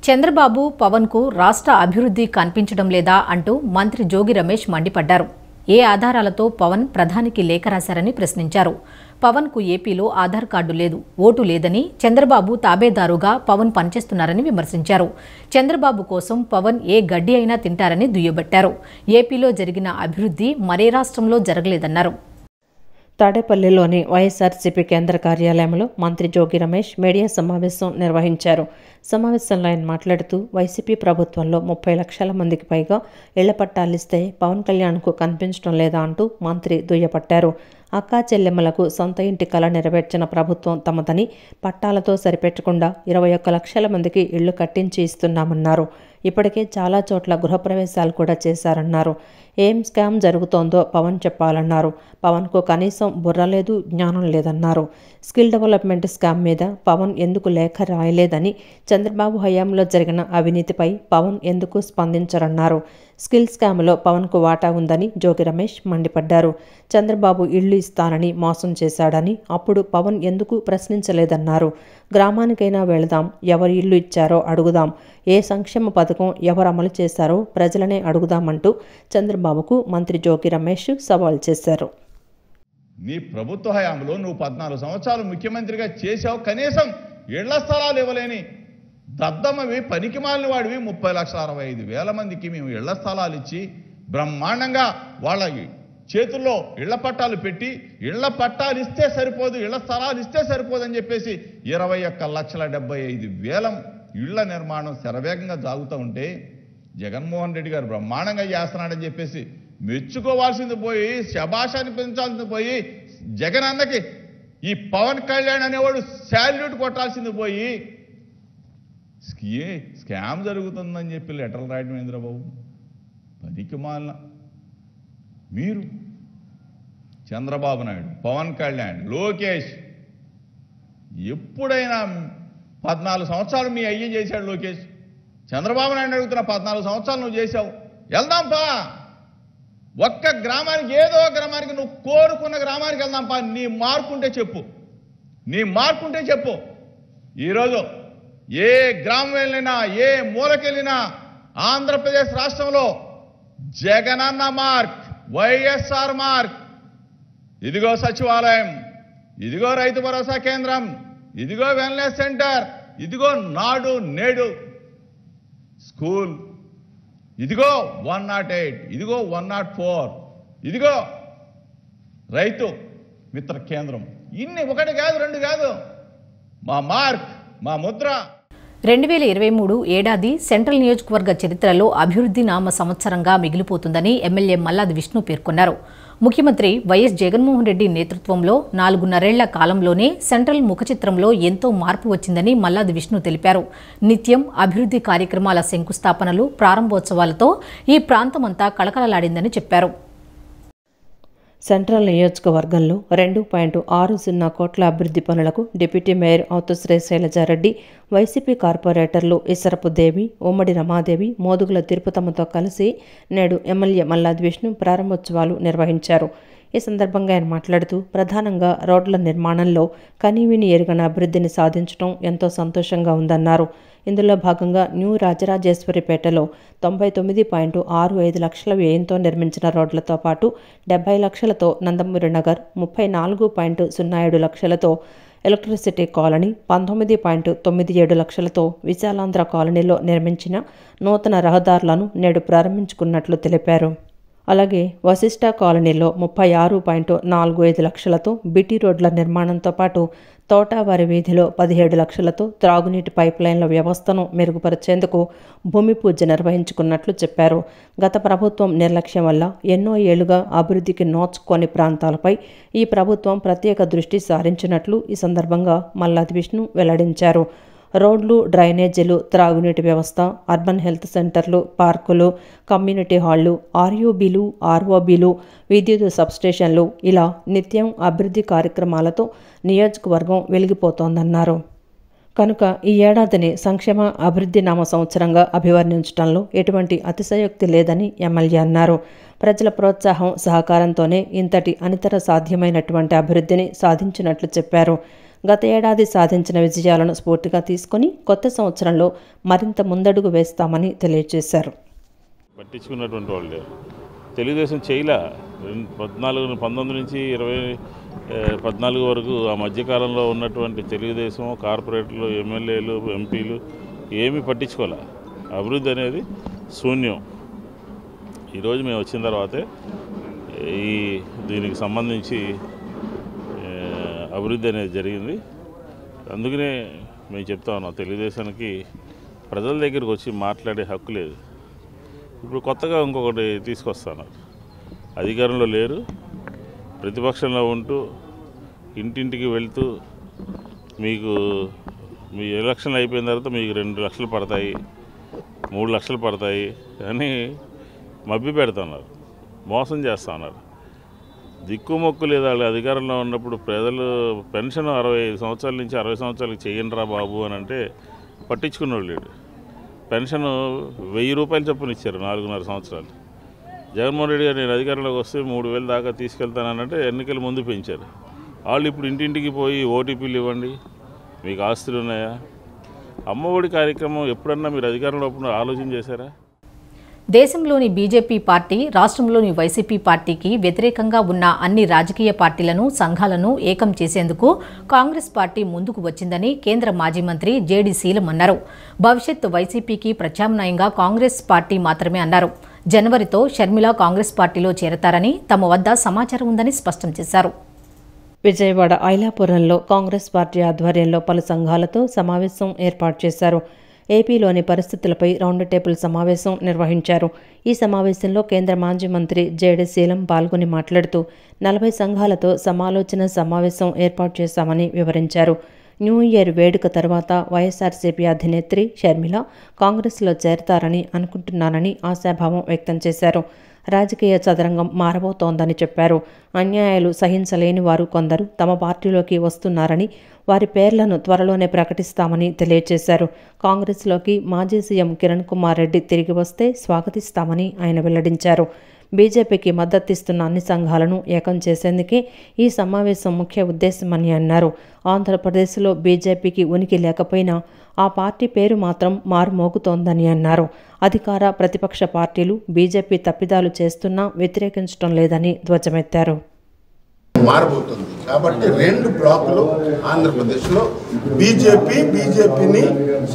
చంద్రబాబు పవన్కు రాష్ట్ర అభివృద్ధి కనిపించడం లేదా అంటూ మంత్రి జోగి రమేష్ మండిపడ్డారు. ఏ ఆధారాలతో పవన్ ప్రధానికి లేఖ రాశారని ప్రశ్నించారు. పవన్కు ఏపీలో ఆధార్ కార్డు లేదు, ఓటు లేదని, చంద్రబాబు తాబేదారుగా పవన్ పనిచేస్తున్నారని విమర్శించారు. చంద్రబాబు కోసం పవన్ ఏ గడ్డి అయినా తింటారని దుయ్యబట్టారు. ఏపీలో జరిగిన అభివృద్ధి మరే రాష్ట్రంలో జరగలేదన్నారు. తాడేపల్లిలోని వైఎస్ఆర్సీపీ కేంద్ర కార్యాలయంలో మంత్రి జోగి రమేష్ మీడియా సమావేశం నిర్వహించారు. సమావేశంలో ఆయన మాట్లాడుతూ వైసీపీ ప్రభుత్వంలో 30 లక్షల మందికి పైగా ఇళ్ల పట్టాలిస్తే పవన్ కళ్యాణ్కు కనిపించడం లేదా అంటూ మంత్రి దుయ్యపట్టారు. అక్కా చెల్లెమ్మలకు సొంత ఇంటి కల నెరవేర్చిన ప్రభుత్వం తమదని, పట్టాలతో సరిపెట్టకుండా 21 లక్షల మందికి ఇళ్లు కట్టించి ఇస్తున్నామన్నారు. ఇప్పటికే చాలా చోట్ల గృహప్రవేశాలు కూడా చేశారన్నారు. ఏం స్కామ్ జరుగుతోందో పవన్ చెప్పాలన్నారు. పవన్కు కనీసం బుర్ర లేదు, జ్ఞానం లేదన్నారు. స్కిల్ డెవలప్మెంట్ స్కామ్ మీద పవన్ ఎందుకు లేఖ రాయలేదని, చంద్రబాబు హయాంలో జరిగిన అవినీతిపై పవన్ ఎందుకు స్పందించరన్నారు. స్కిల్ స్కామ్లో పవన్కు వాటా ఉందని జోగి రమేష్ మండిపడ్డారు. చంద్రబాబు ఇళ్లు ఇస్తానని మోసం చేశాడని, అప్పుడు పవన్ ఎందుకు ప్రశ్నించలేదన్నారు. గ్రామానికైనా వెళదాం, ఎవరు ఇల్లు ఇచ్చారో అడుగుదాం, ఏ సంక్షేమ పథకం ఎవరు అమలు చేశారో ప్రజలనే అడుగుదామంటూ చంద్రబాబుకు మంత్రి జోగి రమేష్ సవాల్ చేశారు. నీ ప్రభుత్వ హయాంలో నువ్వు 14 సంవత్సరాలు ముఖ్యమంత్రిగా చేశావు, కనీసం ఇళ్ల స్థలాలు ఇవ్వలేని దద్దమ్మవి, పనికిమాలిన వాడివి 30,65,000 మందికి మేము ఇళ్ల స్థలాలు ఇచ్చి బ్రహ్మాండంగా వాళ్ళ చేతుల్లో ఇళ్ల పట్టాలు పెట్టి, ఇళ్ల పట్టాలు ఇస్తే సరిపోదు, ఇళ్ల స్థలాలు ఇస్తే సరిపోదు అని చెప్పేసి 21,75,000 ఇళ్ల నిర్మాణం శరవేగంగా సాగుతూ ఉంటే జగన్మోహన్ రెడ్డి గారు బ్రహ్మాండంగా చేస్తున్నాడని చెప్పేసి మెచ్చుకోవాల్సింది పోయి, శభాష్ అనిపించాల్సింది పోయి, జగన్ అన్నకి ఈ పవన్ కళ్యాణ్ అనేవాడు శాల్యూట్ కొట్టాల్సింది పోయి స్కామ్ జరుగుతుందని చెప్పి లెటర్లు రాయడం ఏంద్రబాబు, పనికి మాలిన మీరు. చంద్రబాబు నాయుడు, పవన్ కళ్యాణ్, లోకేష్ ఎప్పుడైనా 14 సంవత్సరాలు మీ అయ్యి చేశాడు లోకేష్. చంద్రబాబు నాయుడు అడుగుతున్నా, 14 సంవత్సరాలు నువ్వు చేశావు, వెళ్దాంపా ఒక్క గ్రామానికి, ఏదో గ్రామానికి, నువ్వు కోరుకున్న గ్రామానికి వెళ్దాంపా. నీ మార్కుంటే చెప్పు, నీ మార్కుంటే చెప్పు. ఈరోజు ఏ గ్రామం వెళ్ళినా, ఏ మూలకెళ్ళినా ఆంధ్రప్రదేశ్ రాష్ట్రంలో జగనన్న మార్క్, వైఎస్ఆర్ మార్క్. ఇదిగో సచివాలయం, ఇదిగో రైతు భరోసా కేంద్రం, ఇదిగో వెల్నెస్ సెంటర్, ఇదిగో నాడు నేడు స్కూల్, ఇదిగో 108, ఇదిగో 104, ఇదిగో రైతు మిత్ర కేంద్రం. ఇన్ని ఒకటి కాదు, రెండు కాదు, మా మార్క్, మా ముద్ర. 2023 ఏడాది సెంట్రల్ నియోజకవర్గ చరిత్రలో అభివృద్ధి నామ సంవత్సరంగా మిగిలిపోతుందని ఎమ్మెల్యే మల్లాది విష్ణు పేర్కొన్నారు. ముఖ్యమంత్రి వైఎస్ జగన్మోహన్ రెడ్డి నేతృత్వంలో 4.5 కాలంలోనే సెంట్రల్ ముఖచిత్రంలో ఎంతో మార్పు వచ్చిందని మల్లాది విష్ణు తెలిపారు. నిత్యం అభివృద్ధి కార్యక్రమాల శంకుస్థాపనలు, ప్రారంభోత్సవాలతో ఈ ప్రాంతమంతా కళకళలాడిందని చెప్పారు. సెంట్రల్ నియోజకవర్గంలో 2.60 కోట్ల అభివృద్ధి పనులకు డిప్యూటీ మేయర్ ఔతుశ్రీ శైలజారెడ్డి, వైసీపీ కార్పొరేటర్లు ఇసరపు దేవి, ఉమ్మడి రమాదేవి, మోదుగుల తిరుపతమ్మతో కలిసి నేడు ఎమ్మెల్యే మల్లాది విష్ణు ప్రారంభోత్సవాలు నిర్వహించారు. ఈ సందర్భంగా ఆయన మాట్లాడుతూ, ప్రధానంగా రోడ్ల నిర్మాణంలో కనీవిని ఎరుగని అభివృద్ధిని సాధించడం ఎంతో సంతోషంగా ఉందన్నారు. ఇందులో భాగంగా న్యూ రాజరాజేశ్వరిపేటలో 99.65 లక్షల వ్యయంతో నిర్మించిన రోడ్లతో పాటు 70 లక్షలతో నందమూరి నగర్, 34.07 లక్షలతో ఎలక్ట్రిసిటీ కాలనీ, 19.97 లక్షలతో విశాలాంధ్ర కాలనీలో నిర్మించిన నూతన రహదారులను నేడు ప్రారంభించుకున్నట్లు తెలిపారు. అలాగే వశిష్ఠ కాలనీలో 36.45 లక్షలతో బిటి రోడ్ల నిర్మాణంతో పాటు తోటావారి వీధిలో 17 లక్షలతో త్రాగునీటి పైప్లైన్ల వ్యవస్థను మెరుగుపరిచేందుకు భూమి పూజ నిర్వహించుకున్నట్లు చెప్పారు. గత ప్రభుత్వం నిర్లక్ష్యం వల్ల ఎన్నో ఏళ్లుగా అభివృద్ధికి నోచుకోని ప్రాంతాలపై ఈ ప్రభుత్వం ప్రత్యేక దృష్టి సారించినట్లు ఈ సందర్భంగా మల్లాది విష్ణు వెల్లడించారు. రోడ్లు, డ్రైనేజీలు, త్రాగునీటి వ్యవస్థ, అర్బన్ హెల్త్ సెంటర్లు, పార్కులు, కమ్యూనిటీ హాళ్లు, ఆర్యూబీలు, ఆర్ఓబీలు, విద్యుత్ సబ్స్టేషన్లు, ఇలా నిత్యం అభివృద్ధి కార్యక్రమాలతో నియోజకవర్గం వెలిగిపోతోందన్నారు. కనుక ఈ ఏడాదిని సంక్షేమ అభివృద్ధి నామ సంవత్సరంగా అభివర్ణించడంలో ఎటువంటి అతిశయోక్తి లేదని ఎమ్మెల్యే అన్నారు. ప్రజల ప్రోత్సాహం, సహకారంతోనే ఇంతటి అనితర సాధ్యమైనటువంటి అభివృద్ధిని సాధించినట్లు చెప్పారు. గత ఏడాది సాధించిన విజయాలను స్ఫూర్తిగా తీసుకుని కొత్త సంవత్సరంలో మరింత ముందడుగు వేస్తామని తెలియజేశారు. పట్టించుకున్నటువంటి వాళ్ళు తెలుగుదేశం చేయలే 19 నుంచి 2014 వరకు ఆ మధ్యకాలంలో ఉన్నటువంటి తెలుగుదేశం కార్పొరేటర్లు, ఎమ్మెల్యేలు, ఎంపీలు ఏమీ పట్టించుకోలే. అభివృద్ధి అనేది శూన్యం. ఈరోజు మేము వచ్చిన తర్వాతే దీనికి సంబంధించి అభివృద్ధి అనేది జరిగింది. అందుకనే మేము చెప్తా ఉన్నాం, తెలుగుదేశానికి ప్రజల దగ్గరికి వచ్చి మాట్లాడే హక్కు లేదు. ఇప్పుడు కొత్తగా ఇంకొకటి తీసుకొస్తాను. అధికారంలో లేరు, ప్రతిపక్షంలో ఉంటూ ఇంటింటికి వెళ్తూ మీ ఎలక్షన్లు అయిపోయిన తర్వాత మీకు 2 లక్షలు పడతాయి, 3 లక్షలు పడతాయి అని మభ్య పెడుతున్నారు, మోసం చేస్తూ ఉన్నారు. దిక్కుమొక్కు లేదా వాళ్ళు అధికారంలో ఉన్నప్పుడు ప్రజలు పెన్షన్ 65 సంవత్సరాల నుంచి 60 సంవత్సరాలకు చేయండిరా బాబు అని అంటే పట్టించుకునేవాళ్ళు లేడు. పెన్షన్ 1000 రూపాయలు చొప్పున ఇచ్చారు 4.5 సంవత్సరాలు. జగన్మోహన్ రెడ్డి గారు నేను అధికారంలోకి వస్తే 3000 దాకా తీసుకెళ్తానంటే ఎన్నికల ముందు పెంచారు. వాళ్ళు ఇప్పుడు ఇంటింటికి పోయి ఓటీపీలు ఇవ్వండి, మీకు ఆస్తులు ఉన్నాయా? అమ్మఒడి కార్యక్రమం ఎప్పుడన్నా మీరు అధికారంలో ఆలోచన చేశారా? దేశంలోని బీజేపీ పార్టీ రాష్ట్రంలోని వైసీపీ పార్టీకి వ్యతిరేకంగా ఉన్న అన్ని రాజకీయ పార్టీలను, సంఘాలను ఏకం చేసేందుకు కాంగ్రెస్ పార్టీ ముందుకు వచ్చిందని కేంద్ర మాజీ మంత్రి జేడీ శీలం అన్నారు. భవిష్యత్ వైసీపీకి ప్రత్యామ్నాయంగా కాంగ్రెస్ పార్టీ మాత్రమే అన్నారు. జనవరితో షర్మిల కాంగ్రెస్ పార్టీలో చేరతారని తమ వద్ద సమాచారం ఉందని స్పష్టం చేశారు. విజయవాడ ఐలాపురంలో కాంగ్రెస్ పార్టీ ఆధ్వర్యంలో పలు సంఘాలతో సమావేశం ఏర్పాటు చేశారు. ఏపీలోని పరిస్థితులపై రౌండ్ టేబుల్ సమావేశం నిర్వహించారు. ఈ సమావేశంలో కేంద్ర మాజీ మంత్రి జేడీ శీలం పాల్గొని మాట్లాడుతూ 40 సంఘాలతో సమాలోచన సమావేశం ఏర్పాటు చేశామని వివరించారు. న్యూ ఇయర్ వేడుక తర్వాత వైఎస్ఆర్సీపీ అధినేత్రి షర్మిల కాంగ్రెస్లో చేరతారని అనుకుంటున్నానని ఆశాభావం వ్యక్తం చేశారు. రాజకీయ చదరంగం మారబోతోందని చెప్పారు. అన్యాయాలు సహించలేని వారు కొందరు తమ పార్టీలోకి వస్తున్నారని, వారి పేర్లను త్వరలోనే ప్రకటిస్తామని తెలియజేశారు. కాంగ్రెస్లోకి మాజీ సీఎం కిరణ్ కుమార్ రెడ్డి తిరిగి వస్తే స్వాగతిస్తామని ఆయన వెల్లడించారు. బీజేపీకి మద్దతిస్తున్న అన్ని సంఘాలను ఏకం చేసేందుకే ఈ సమావేశం ముఖ్య ఉద్దేశమని అన్నారు. ఆంధ్రప్రదేశ్లో బీజేపీకి ఉనికి లేకపోయినా ఆ పార్టీ పేరు మాత్రం మారుమోగుతోందని అన్నారు. అధికార ప్రతిపక్ష పార్టీలు బీజేపీ తప్పిదాలు చేస్తున్నా వ్యతిరేకించడం లేదని ధ్వజమెత్తారు. మారబోతుంది కాబట్టి 2 బ్లాకులు ఆంధ్రప్రదేశ్లో బీజేపీని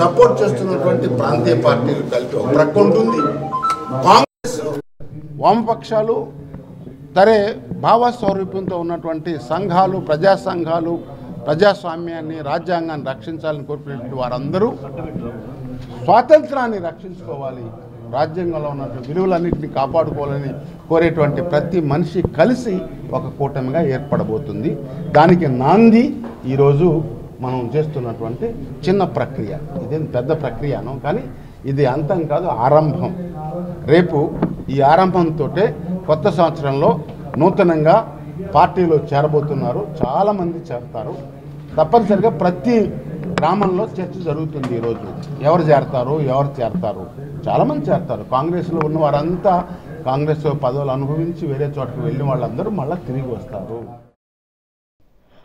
సపోర్ట్ చేస్తున్నటువంటి ప్రాంతీయ పార్టీలు కలిపి ఒక ప్రక్క ఉంటుంది. కాంగ్రెస్, వామపక్షాలు, తరే భావస్వరూపంతో ఉన్నటువంటి సంఘాలు, ప్రజా సంఘాలు ప్రజాస్వామ్యాన్ని, రాజ్యాంగాన్ని రక్షించాలని కోరుకునేటువంటి వారందరూ స్వాతంత్రాన్ని రక్షించుకోవాలి, రాజ్యాంగంలో ఉన్నటువంటి విలువలన్నింటినీ కాపాడుకోవాలని కోరేటువంటి ప్రతి మనిషి కలిసి ఒక కూటమిగా ఏర్పడబోతుంది. దానికి నాంది ఈరోజు మనం చేస్తున్నటువంటి చిన్న ప్రక్రియ. ఇదేం పెద్ద ప్రక్రియను, కానీ ఇది అంతం కాదు, ఆరంభం. రేపు ఈ ఆరంభంతో కొత్త సంవత్సరంలో నూతనంగా పార్టీలో చేరబోతున్నారు. చాలామంది చేరతారు. తప్పనిసరిగా ప్రతి గ్రామంలో చర్చ జరుగుతుంది. ఈరోజు ఎవరు చేరతారు, చాలామంది చేరతారు. కాంగ్రెస్లో ఉన్న వారంతా కాంగ్రెస్ పదవులు అనుభవించి వేరే చోటకు వెళ్ళిన వాళ్ళందరూ మళ్ళీ తిరిగి వస్తారు.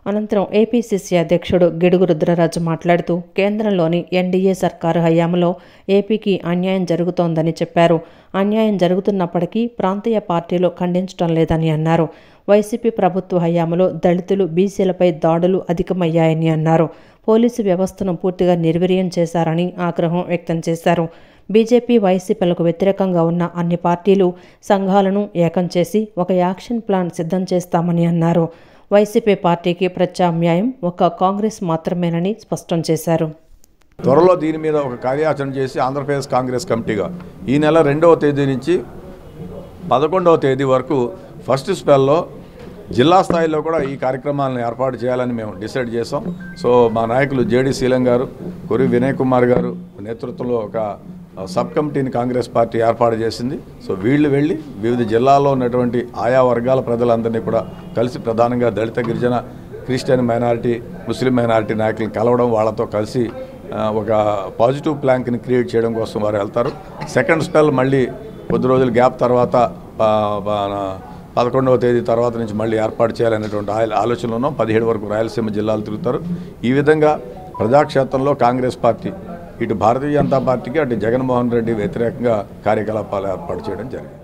అనంతరం ఏపీసీసీ అధ్యక్షుడు గిడుగు రుద్రరాజు మాట్లాడుతూ కేంద్రంలోని ఎన్డీఏ సర్కారు హయాంలో ఏపీకి అన్యాయం జరుగుతోందని చెప్పారు. అన్యాయం జరుగుతున్నప్పటికీ ప్రాంతీయ పార్టీలు ఖండించడం లేదని అన్నారు. వైసీపీ ప్రభుత్వ హయాంలో దళితులు, బీసీలపై దాడులు అధికమయ్యాయని అన్నారు. పోలీసు వ్యవస్థను పూర్తిగా నిర్వీర్యం చేశారని ఆగ్రహం వ్యక్తం చేశారు. బీజేపీ, వైసీపీలకు వ్యతిరేకంగా ఉన్న అన్ని పార్టీలు, సంఘాలను ఏకం చేసి ఒక యాక్షన్ ప్లాన్ సిద్ధం చేస్తామని అన్నారు. వైసీపీ పార్టీకి ప్రత్యామ్నాయం ఒక కాంగ్రెస్ మాత్రమేనని స్పష్టం చేశారు. త్వరలో దీని మీద ఒక కార్యాచరణ చేసి ఆంధ్రప్రదేశ్ కాంగ్రెస్ కమిటీగా ఈ నెల 2వ తేదీ నుంచి 11వ తేదీ వరకు ఫస్ట్ స్పెల్లో జిల్లా స్థాయిలో కూడా ఈ కార్యక్రమాలను ఏర్పాటు చేయాలని మేము డిసైడ్ చేసాం. సో మా నాయకులు జేడీ శీలం గారు, కొరి వినయ్ కుమార్ గారు నేతృత్వంలో ఒక సబ్ కమిటీని కాంగ్రెస్ పార్టీ ఏర్పాటు చేసింది. సో వీళ్ళు వెళ్ళి వివిధ జిల్లాల్లో ఉన్నటువంటి ఆయా వర్గాల ప్రజలందరినీ కూడా కలిసి, ప్రధానంగా దళిత, గిరిజన, క్రిస్టియన్ మైనారిటీ, ముస్లిం మైనారిటీ నాయకులను కలవడం, వాళ్ళతో కలిసి ఒక పాజిటివ్ ప్లాన్ని క్రియేట్ చేయడం కోసం వారు వెళ్తారు. సెకండ్ స్పెల్ మళ్ళీ కొద్ది రోజుల గ్యాప్ తర్వాత 11వ తేదీ తర్వాత నుంచి మళ్ళీ ఏర్పాటు చేయాలనేటువంటి ఆలోచనలో ఉన్నాం. 17 వరకు రాయలసీమ జిల్లాలు తిరుగుతారు. ఈ విధంగా ప్రజాక్షేత్రంలో కాంగ్రెస్ పార్టీ ఇటు భారతీయ జనతా పార్టీకి అటు జగన్మోహన్ రెడ్డి వ్యతిరేకంగా కార్యకలాపాలు ఏర్పాటు చేయడం జరిగింది.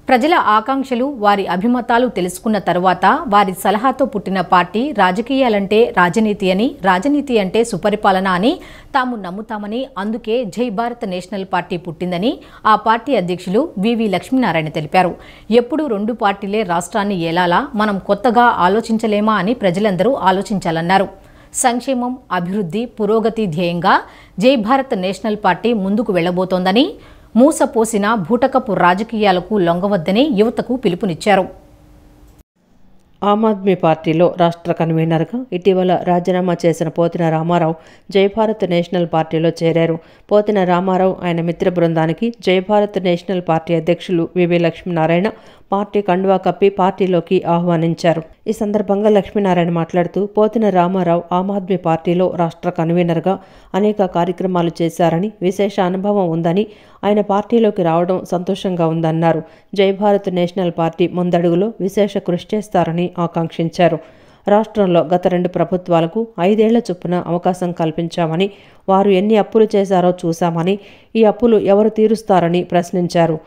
ప్రజల ఆకాంక్షలు, వారి అభిమతాలు తెలుసుకున్న తరువాత వారి సలహాతో పుట్టిన పార్టీ రాజకీయాలంటే రాజనీతి అని, రాజనీతి అంటే సుపరిపాలన అని తాము నమ్ముతామని, అందుకే జై భారత్ నేషనల్ పార్టీ పుట్టిందని ఆ పార్టీ అధ్యక్షులు వివి లక్ష్మీనారాయణ తెలిపారు. ఎప్పుడూ 2 పార్టీలే రాష్ట్రాన్ని ఏలాలా, మనం కొత్తగా ఆలోచించలేమా అని ప్రజలందరూ ఆలోచించాలన్నారు. సంక్షేమం, అభివృద్ధి, పురోగతి ధ్యేయంగా జై భారత్ నేషనల్ పార్టీ ముందుకు వెళ్లబోతోందని, మూసపోసిన భూటకపు రాజకీయాలకు లొంగవద్దని యువతకు పిలుపునిచ్చారు. ఆమ్ ఆద్మీ పార్టీలో రాష్ట్ర కన్వీనర్గా ఇటీవల రాజీనామా చేసిన పోతిన రామారావు జై భారత్ నేషనల్ పార్టీలో చేరారు. పోతిన రామారావు ఆయన మిత్ర బృందానికి జై భారత్ నేషనల్ పార్టీ అధ్యక్షులు వివి లక్ష్మీనారాయణ పార్టీ కండువా కప్పి పార్టీలోకి ఆహ్వానించారు. ఈ సందర్భంగా లక్ష్మీనారాయణ మాట్లాడుతూ పోతిన రామారావు ఆమ్ ఆద్మీ పార్టీలో రాష్ట్ర కన్వీనర్గా అనేక కార్యక్రమాలు చేశారని, విశేష అనుభవం ఉందని, ఆయన పార్టీలోకి రావడం సంతోషంగా ఉందన్నారు. జై భారత్ నేషనల్ పార్టీ ముందడుగులో విశేష కృషి చేస్తారని ఆకాంక్షించారు. రాష్ట్రంలో గత 2 ప్రభుత్వాలకు 5 ఏళ్ల చొప్పున అవకాశం కల్పించామని, వారు ఎన్ని అప్పులు చేశారో చూశామని, ఈ అప్పులు ఎవరు తీరుస్తారని ప్రశ్నించారు.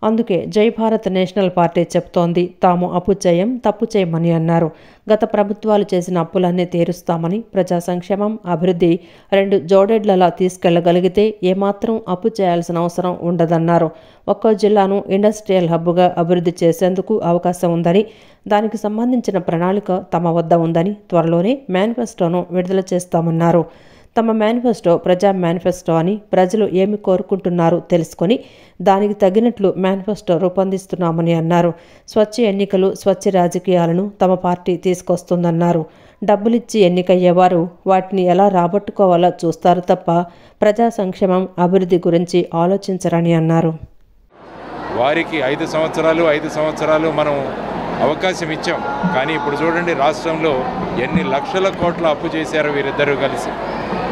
అందుకే జై భారత్ నేషనల్ పార్టీ చెప్తోంది తాము అప్పు చేయం, తప్పు చేయమని అన్నారు. గత ప్రభుత్వాలు చేసిన అప్పులన్నీ తీరుస్తామని, ప్రజా సంక్షేమం, అభివృద్ధి 2 జోడెడ్లలా తీసుకెళ్లగలిగితే ఏమాత్రం అప్పు చేయాల్సిన అవసరం ఉండదన్నారు. ఒక్కో జిల్లాను ఇండస్ట్రియల్ హబ్గా అభివృద్ధి చేసేందుకు అవకాశం ఉందని, దానికి సంబంధించిన ప్రణాళిక తమ వద్ద ఉందని, త్వరలోనే మేనిఫెస్టోను విడుదల చేస్తామన్నారు. తమ మేనిఫెస్టో ప్రజా మేనిఫెస్టో అని, ప్రజలు ఏమి కోరుకుంటున్నారో తెలుసుకొని దానికి తగినట్లు మేనిఫెస్టో రూపొందిస్తున్నామని అన్నారు. స్వచ్ఛ ఎన్నికలు, స్వచ్ఛ రాజకీయాలను తమ పార్టీ తీసుకొస్తుందన్నారు. డబ్బులిచ్చి ఎన్నికయ్యేవారు వాటిని ఎలా రాబట్టుకోవాలో చూస్తారు తప్ప ప్రజా సంక్షేమం, అభివృద్ధి గురించి ఆలోచించరని అన్నారు. వారికి 5 సంవత్సరాలు మనం అవకాశం ఇచ్చాం. కానీ ఇప్పుడు చూడండి, రాష్ట్రంలో ఎన్ని లక్షల కోట్ల అప్పు చేశారో వీరిద్దరూ కలిసి.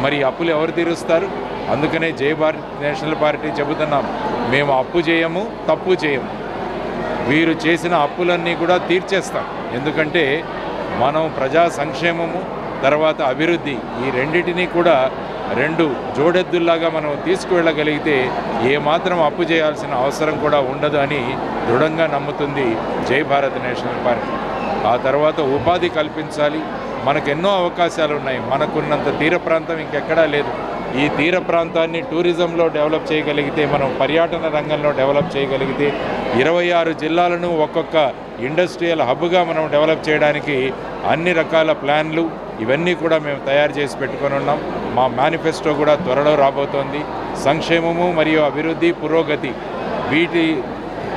మరి అప్పులు ఎవరు తీరుస్తారు? అందుకనే జై భారత్ నేషనల్ పార్టీ చెబుతున్నాం, మేము అప్పు చేయము, తప్పు చేయము. వీరు చేసిన అప్పులన్నీ కూడా తీర్చేస్తాం. ఎందుకంటే మనం ప్రజా సంక్షేమము తర్వాత అభివృద్ధి ఈ రెండింటినీ కూడా 2 జోడెద్దుల్లాగా మనం తీసుకువెళ్ళగలిగితే ఏమాత్రం అప్పు చేయాల్సిన అవసరం కూడా ఉండదు అని దృఢంగా నమ్ముతుంది జై భారత్ నేషనల్ పార్టీ. ఆ తర్వాత ఉపాధి కల్పించాలి. మనకు ఎన్నో అవకాశాలు ఉన్నాయి. మనకున్నంత తీర ప్రాంతం ఇంకెక్కడా లేదు. ఈ తీర ప్రాంతాన్ని టూరిజంలో డెవలప్ చేయగలిగితే, మనం పర్యాటన రంగంలో డెవలప్ చేయగలిగితే 26 జిల్లాలను ఒక్కొక్క ఇండస్ట్రియల్ హబ్గా మనం డెవలప్ చేయడానికి అన్ని రకాల ప్లాన్లు ఇవన్నీ కూడా మేము తయారు చేసి పెట్టుకొని ఉన్నాం. మా మేనిఫెస్టో కూడా త్వరలో రాబోతోంది. సంక్షేమము మరియు అభివృద్ధి, పురోగతి వీటి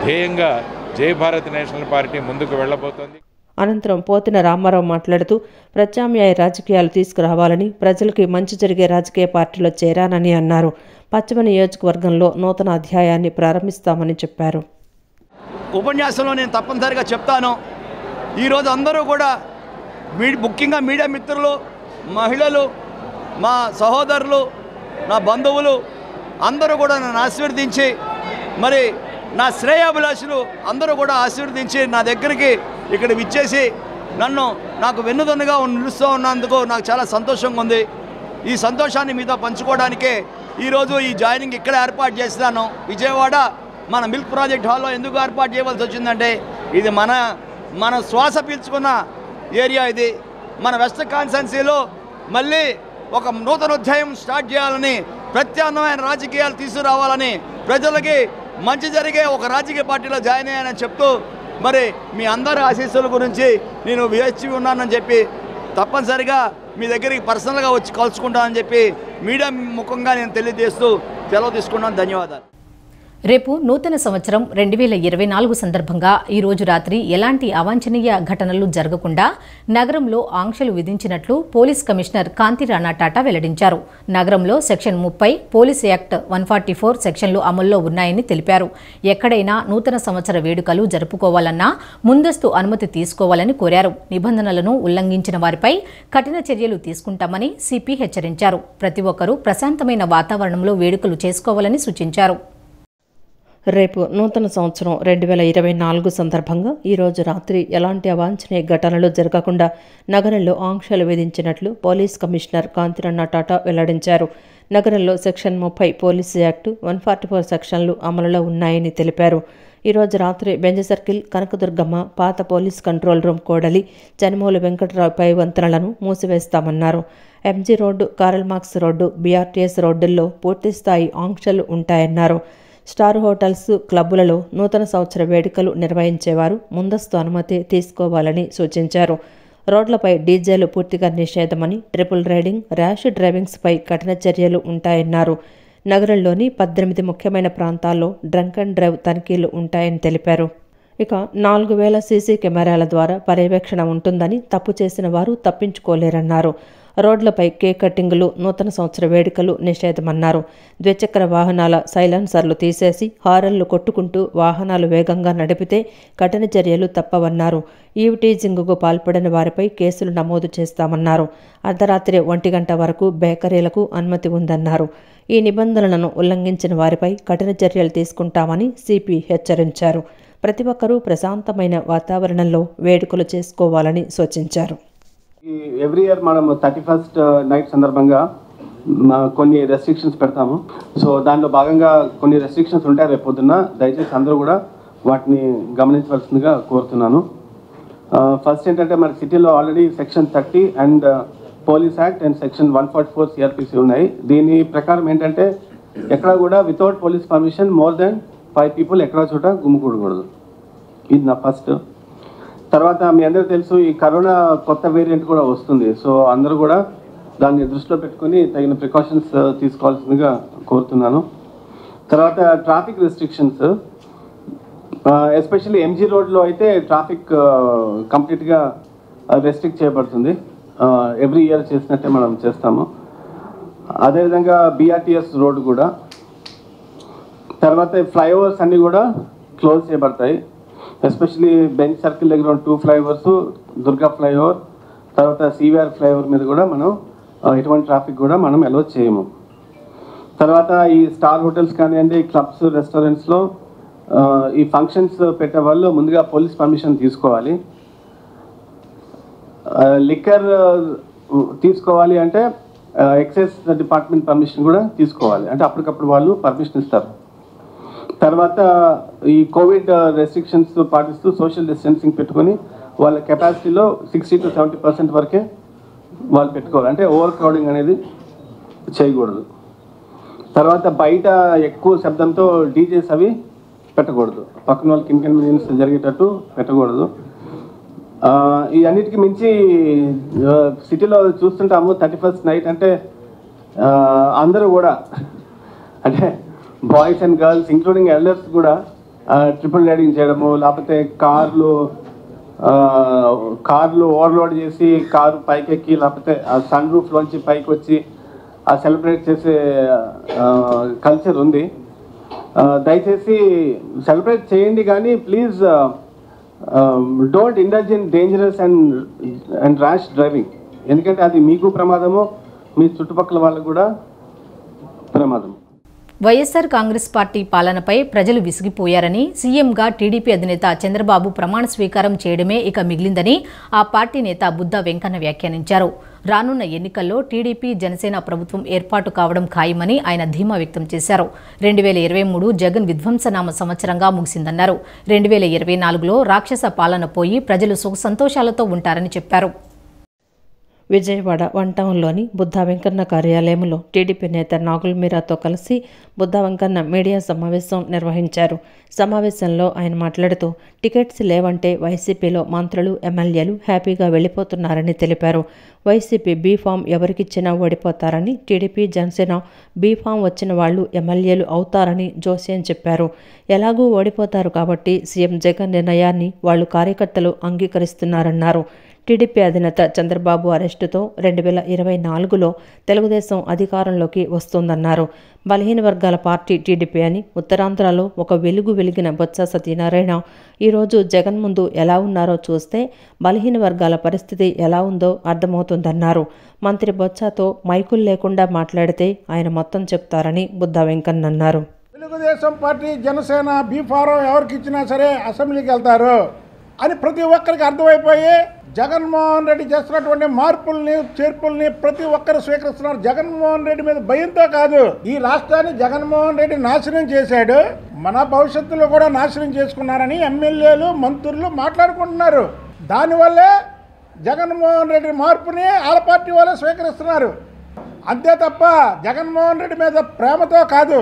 ధ్యేయంగా జై భారత్ నేషనల్ పార్టీ ముందుకు వెళ్ళబోతోంది. అనంతరం పోతిన రామారావు మాట్లాడుతూ ప్రత్యామ్నాయ రాజకీయాలు తీసుకురావాలని, ప్రజలకి మంచి జరిగే రాజకీయ పార్టీలో చేరానని అన్నారు. పశ్చిమ నియోజకవర్గంలో నూతన అధ్యాయాన్ని ప్రారంభిస్తామని చెప్పారు. ఉపన్యాసంలో నేను తప్పనిసరిగా చెప్తాను. ఈరోజు అందరూ కూడా ముఖ్యంగా మీడియా మిత్రులు, మహిళలు, మా సహోదరులు, నా బంధువులు అందరూ కూడా నన్ను ఆశీర్వదించి, మరి నా శ్రేయాభిలాషులు అందరూ కూడా ఆశీర్వదించి నా దగ్గరికి ఇక్కడ విచ్చేసి నాకు వెన్నుదన్నుగా నిలుస్తూ ఉన్నందుకు నాకు చాలా సంతోషంగా ఉంది. ఈ సంతోషాన్ని మీతో పంచుకోవడానికే ఈరోజు ఈ జాయినింగ్ ఇక్కడ ఏర్పాటు చేస్తున్నాను. విజయవాడ మన మిల్క్ ప్రాజెక్ట్ హాల్లో ఎందుకు ఏర్పాటు చేయవలసి వచ్చిందంటే, ఇది మన శ్వాస పీల్చుకున్న ఏరియా. ఇది మన వెస్ట్ కాన్స్టిట్యున్సీలో మళ్ళీ ఒక నూతన అధ్యాయం స్టార్ట్ చేయాలని, ప్రత్యామ్నాయ రాజకీయాలు తీసుకురావాలని, ప్రజలకి మంచి జరిగే ఒక రాజకీయ పార్టీలో జాయిన్ అయ్యానని చెప్తూ, మరి మీ అందరి ఆశీస్సుల గురించి నేను వేచి ఉన్నానని చెప్పి, తప్పనిసరిగా మీ దగ్గరికి పర్సనల్గా వచ్చి కలుసుకుంటానని చెప్పి మీడియా ముఖంగా నేను తెలియజేస్తూ సెలవు తీసుకున్నాను. ధన్యవాదాలు. రేపు నూతన సంవత్సరం 2024 సందర్భంగా ఈ రోజు రాత్రి ఎలాంటి అవాంఛనీయ ఘటనలు జరగకుండా నగరంలో ఆంక్షలు విధించినట్లు పోలీస్ కమిషనర్ కాంతి రాణా టాటా వెల్లడించారు. నగరంలో సెక్షన్ 30, పోలీస్ యాక్ట్ 144 సెక్షన్లు అమల్లో ఉన్నాయని తెలిపారు. ఎక్కడైనా నూతన సంవత్సర వేడుకలు జరుపుకోవాలన్నా ముందస్తు అనుమతి తీసుకోవాలని కోరారు. నిబంధనలను ఉల్లంఘించిన వారిపై కఠిన చర్యలు తీసుకుంటామని సిపి హెచ్చరించారు. ప్రతి ఒక్కరూ ప్రశాంతమైన వాతావరణంలో వేడుకలు చేసుకోవాలని సూచించారు. రేపు నూతన సంవత్సరం 2024 సందర్భంగా ఈరోజు రాత్రి ఎలాంటి అవాంఛనీయ ఘటనలు జరగకుండా నగరంలో ఆంక్షలు విధించినట్లు పోలీస్ కమిషనర్ కాంతిరన్న టాటా వెల్లడించారు. నగరంలో సెక్షన్ 30 పోలీసు యాక్టు 144 సెక్షన్లు అమలులో ఉన్నాయని తెలిపారు. ఈరోజు రాత్రి బెంజ్ సర్కిల్, కనకదుర్గమ్మ, పాత పోలీస్ కంట్రోల్ రూమ్ కోడలి, జనమూల వెంకటరావుపై వంతెనలను మూసివేస్తామన్నారు. MG road, Karl Marx road, BRTS రోడ్డుల్లో పూర్తిస్థాయి ఆంక్షలు ఉంటాయన్నారు. స్టార్ హోటల్స్, క్లబ్బులలో నూతన సంవత్సర వేడుకలు నిర్వహించేవారు ముందస్తు అనుమతి తీసుకోవాలని సూచించారు. రోడ్లపై డీజేలు పూర్తిగా నిషేధమని, ట్రిపుల్ రైడింగ్, ర్యాష్ డ్రైవింగ్స్పై కఠిన చర్యలు ఉంటాయన్నారు. నగరంలోని 18 ముఖ్యమైన ప్రాంతాల్లో డ్రంక్ అండ్ డ్రైవ్ తనిఖీలు ఉంటాయని తెలిపారు. ఇక 4000 సీసీ కెమెరాల ద్వారా పర్యవేక్షణ ఉంటుందని, తప్పు చేసిన వారు తప్పించుకోలేరన్నారు. రోడ్లపై కేక్ కటింగులు, నూతన సంవత్సర వేడుకలు నిషేధమన్నారు. ద్విచక్ర వాహనాల సైలెన్సర్లు తీసేసి హారన్లు కొట్టుకుంటూ వాహనాలు వేగంగా నడిపితే కఠిన చర్యలు తప్పవన్నారు. ఈవ్టీజింగ్కు పాల్పడిన వారిపై కేసులు నమోదు చేస్తామన్నారు. అర్ధరాత్రి 1 గంట వరకు బేకరీలకు అనుమతి ఉందన్నారు. ఈ నిబంధనలను ఉల్లంఘించిన వారిపై కఠిన చర్యలు తీసుకుంటామని సిపి హెచ్చరించారు. ప్రతి ఒక్కరూ ప్రశాంతమైన వాతావరణంలో వేడుకలు చేసుకోవాలని సూచించారు. ఎవ్రీ ఇయర్ మనం 31st నైట్ సందర్భంగా కొన్ని రెస్ట్రిక్షన్స్ పెడతాము. సో దానిలో భాగంగా కొన్ని రెస్ట్రిక్షన్స్ ఉంటాయి రేపు పొద్దున్న. దయచేసి అందరూ కూడా వాటిని గమనించవలసిందిగా కోరుతున్నాను. ఫస్ట్ ఏంటంటే మన సిటీలో already section 30 and police act and section 144 CrPC ఉన్నాయి. దీని ప్రకారం ఏంటంటే ఎక్కడ కూడా without police permission more than 5 people ఎక్కడ చోట గుమ్ముకూడకూడదు. ఇది నా ఫస్ట్. తర్వాత మీ అందరికీ తెలుసు ఈ కరోనా కొత్త వేరియంట్ కూడా వస్తుంది. సో అందరూ కూడా దాన్ని దృష్టిలో పెట్టుకుని తగిన ప్రికాషన్స్ తీసుకోవాల్సిందిగా కోరుతున్నాను. తర్వాత ట్రాఫిక్ రెస్ట్రిక్షన్స్, ఎస్పెషల్లీ ఎంజీ రోడ్లో అయితే ట్రాఫిక్ కంప్లీట్గా రెస్ట్రిక్ట్ చేయబడుతుంది. ఎవ్రీ ఇయర్ చేసినట్టే మనం చేస్తాము. అదేవిధంగా బీఆర్టీఎస్ రోడ్ కూడా. తర్వాత ఫ్లైఓవర్స్ అన్నీ కూడా క్లోజ్ చేయబడతాయి. ఎస్పెషలీ బెంజ్ సర్కిల్ దగ్గర 2 ఫ్లైఓవర్స్, దుర్గా ఫ్లైఓవర్, తర్వాత సివిఆర్ ఫ్లైఓవర్ మీద కూడా మనం ఎటువంటి ట్రాఫిక్ కూడా మనం అలో చేయము. తర్వాత ఈ స్టార్ హోటల్స్ కానివ్వండి, క్లబ్స్, రెస్టారెంట్స్లో ఈ ఫంక్షన్స్ పెట్టే వాళ్ళు ముందుగా పోలీస్ పర్మిషన్ తీసుకోవాలి. లిక్కర్ తీసుకోవాలి అంటే ఎక్సైజ్ డిపార్ట్మెంట్ పర్మిషన్ కూడా తీసుకోవాలి. అంటే అప్పటికప్పుడు వాళ్ళు పర్మిషన్ ఇస్తారు. తర్వాత ఈ కోవిడ్ రెస్ట్రిక్షన్స్ పాటిస్తూ సోషల్ డిస్టెన్సింగ్ పెట్టుకొని వాళ్ళ కెపాసిటీలో 60 to 70% వరకే వాళ్ళు పెట్టుకోవాలి. అంటే ఓవర్ క్రౌడింగ్ అనేది చేయకూడదు. తర్వాత బయట ఎక్కువ శబ్దంతో డీజేస్ అవి పెట్టకూడదు. పక్కన వాళ్ళకి ఇన్కన్వీనియన్స్ జరిగేటట్టు పెట్టకూడదు. ఈ అన్నిటికీ మించి సిటీలో చూస్తుంటాము 31st నైట్ అంటే అందరూ కూడా అంటే boys and girls including elders కూడా ట్రిపుల్ రైడింగ్ చేయడము, లేకపోతే కార్లు ఓవర్లోడ్ చేసి కారు పైకెక్కి లేకపోతే సన్ రూఫ్లోంచి పైకి వచ్చి సెలబ్రేట్ చేసే కల్చర్ ఉంది. దయచేసి సెలబ్రేట్ చేయండి కానీ please don't indulge in dangerous and rash driving. ఎందుకంటే అది మీకు ప్రమాదము, మీ చుట్టుపక్కల వాళ్ళకు కూడా ప్రమాదం. వైఎస్సార్ కాంగ్రెస్ పార్టీ పాలనపై ప్రజలు విసిగిపోయారని, సీఎంగా టీడీపీ అధినేత చంద్రబాబు ప్రమాణ స్వీకారం చేయడమే ఇక మిగిలిందని ఆ పార్టీ నేత బుద్దా వెంకన్న వ్యాఖ్యానించారు. రానున్న ఎన్నికల్లో టీడీపీ జనసేన ప్రభుత్వం ఏర్పాటు కావడం ఖాయమని ఆయన ధీమా వ్యక్తం చేశారు. 2023 జగన్ విధ్వంసనామ సంవత్సరంగా ముగిసిందన్నారు. 2024లో రాక్షస పాలన పోయి ప్రజలు సుఖ సంతోషాలతో ఉంటారని చెప్పారు. విజయవాడ 1 టౌన్లోని బుద్దా వెంకన్న కార్యాలయంలో టీడీపీ నేత నాగుల్ మీరాతో కలిసి బుద్దా వెంకన్న మీడియా సమావేశం నిర్వహించారు. సమావేశంలో ఆయన మాట్లాడుతూ టికెట్స్ లేవంటే వైసీపీలో మంత్రులు, ఎమ్మెల్యేలు హ్యాపీగా వెళ్లిపోతున్నారని తెలిపారు. వైసీపీ బీఫామ్ ఎవరికిచ్చినా ఓడిపోతారని, టీడీపీ, జనసేన బీఫామ్ వచ్చిన వాళ్లు ఎమ్మెల్యేలు అవుతారని జోస్యం చెప్పారు. ఎలాగూ ఓడిపోతారు కాబట్టి సీఎం జగన్ నిర్ణయాన్ని వాళ్లు కార్యకర్తలు అంగీకరిస్తున్నారన్నారు. టీడీపీ అధినేత చంద్రబాబు అరెస్టుతో 2024లో తెలుగుదేశం అధికారంలోకి వస్తుందన్నారు. బలహీన వర్గాల పార్టీ టీడీపీ అని, ఉత్తరాంధ్రలో ఒక వెలుగు వెలిగిన బొత్స సత్యనారాయణ ఈరోజు జగన్ ముందు ఎలా ఉన్నారో చూస్తే బలహీన వర్గాల పరిస్థితి ఎలా ఉందో అర్థమవుతుందన్నారు. మంత్రి బొత్సతో మైకులు లేకుండా మాట్లాడితే ఆయన మొత్తం చెప్తారని బుద్దా వెంకన్న అన్నారు. తెలుగుదేశం పార్టీ జనసేన బీఫారం ఎవరికి ఇచ్చినా సరే అసెంబ్లీకి వెళ్తారు అని ప్రతి ఒక్కరికి అర్థమైపోయి జగన్మోహన్ రెడ్డి చేస్తున్నటువంటి మార్పుల్ని చేర్పుల్ని ప్రతి ఒక్కరు స్వీకరిస్తున్నారు. జగన్మోహన్ రెడ్డి మీద భయంతో కాదు, ఈ రాష్ట్రాన్ని జగన్మోహన్ రెడ్డి నాశనం చేశాడు, మన భవిష్యత్తులో కూడా నాశనం చేసుకున్నారని ఎమ్మెల్యేలు మంత్రులు మాట్లాడుకుంటున్నారు. దానివల్లే జగన్మోహన్ రెడ్డి మార్పుని వాళ్ళ పార్టీ వాళ్ళే స్వీకరిస్తున్నారు. అంతే తప్ప జగన్మోహన్ రెడ్డి మీద ప్రేమతో కాదు.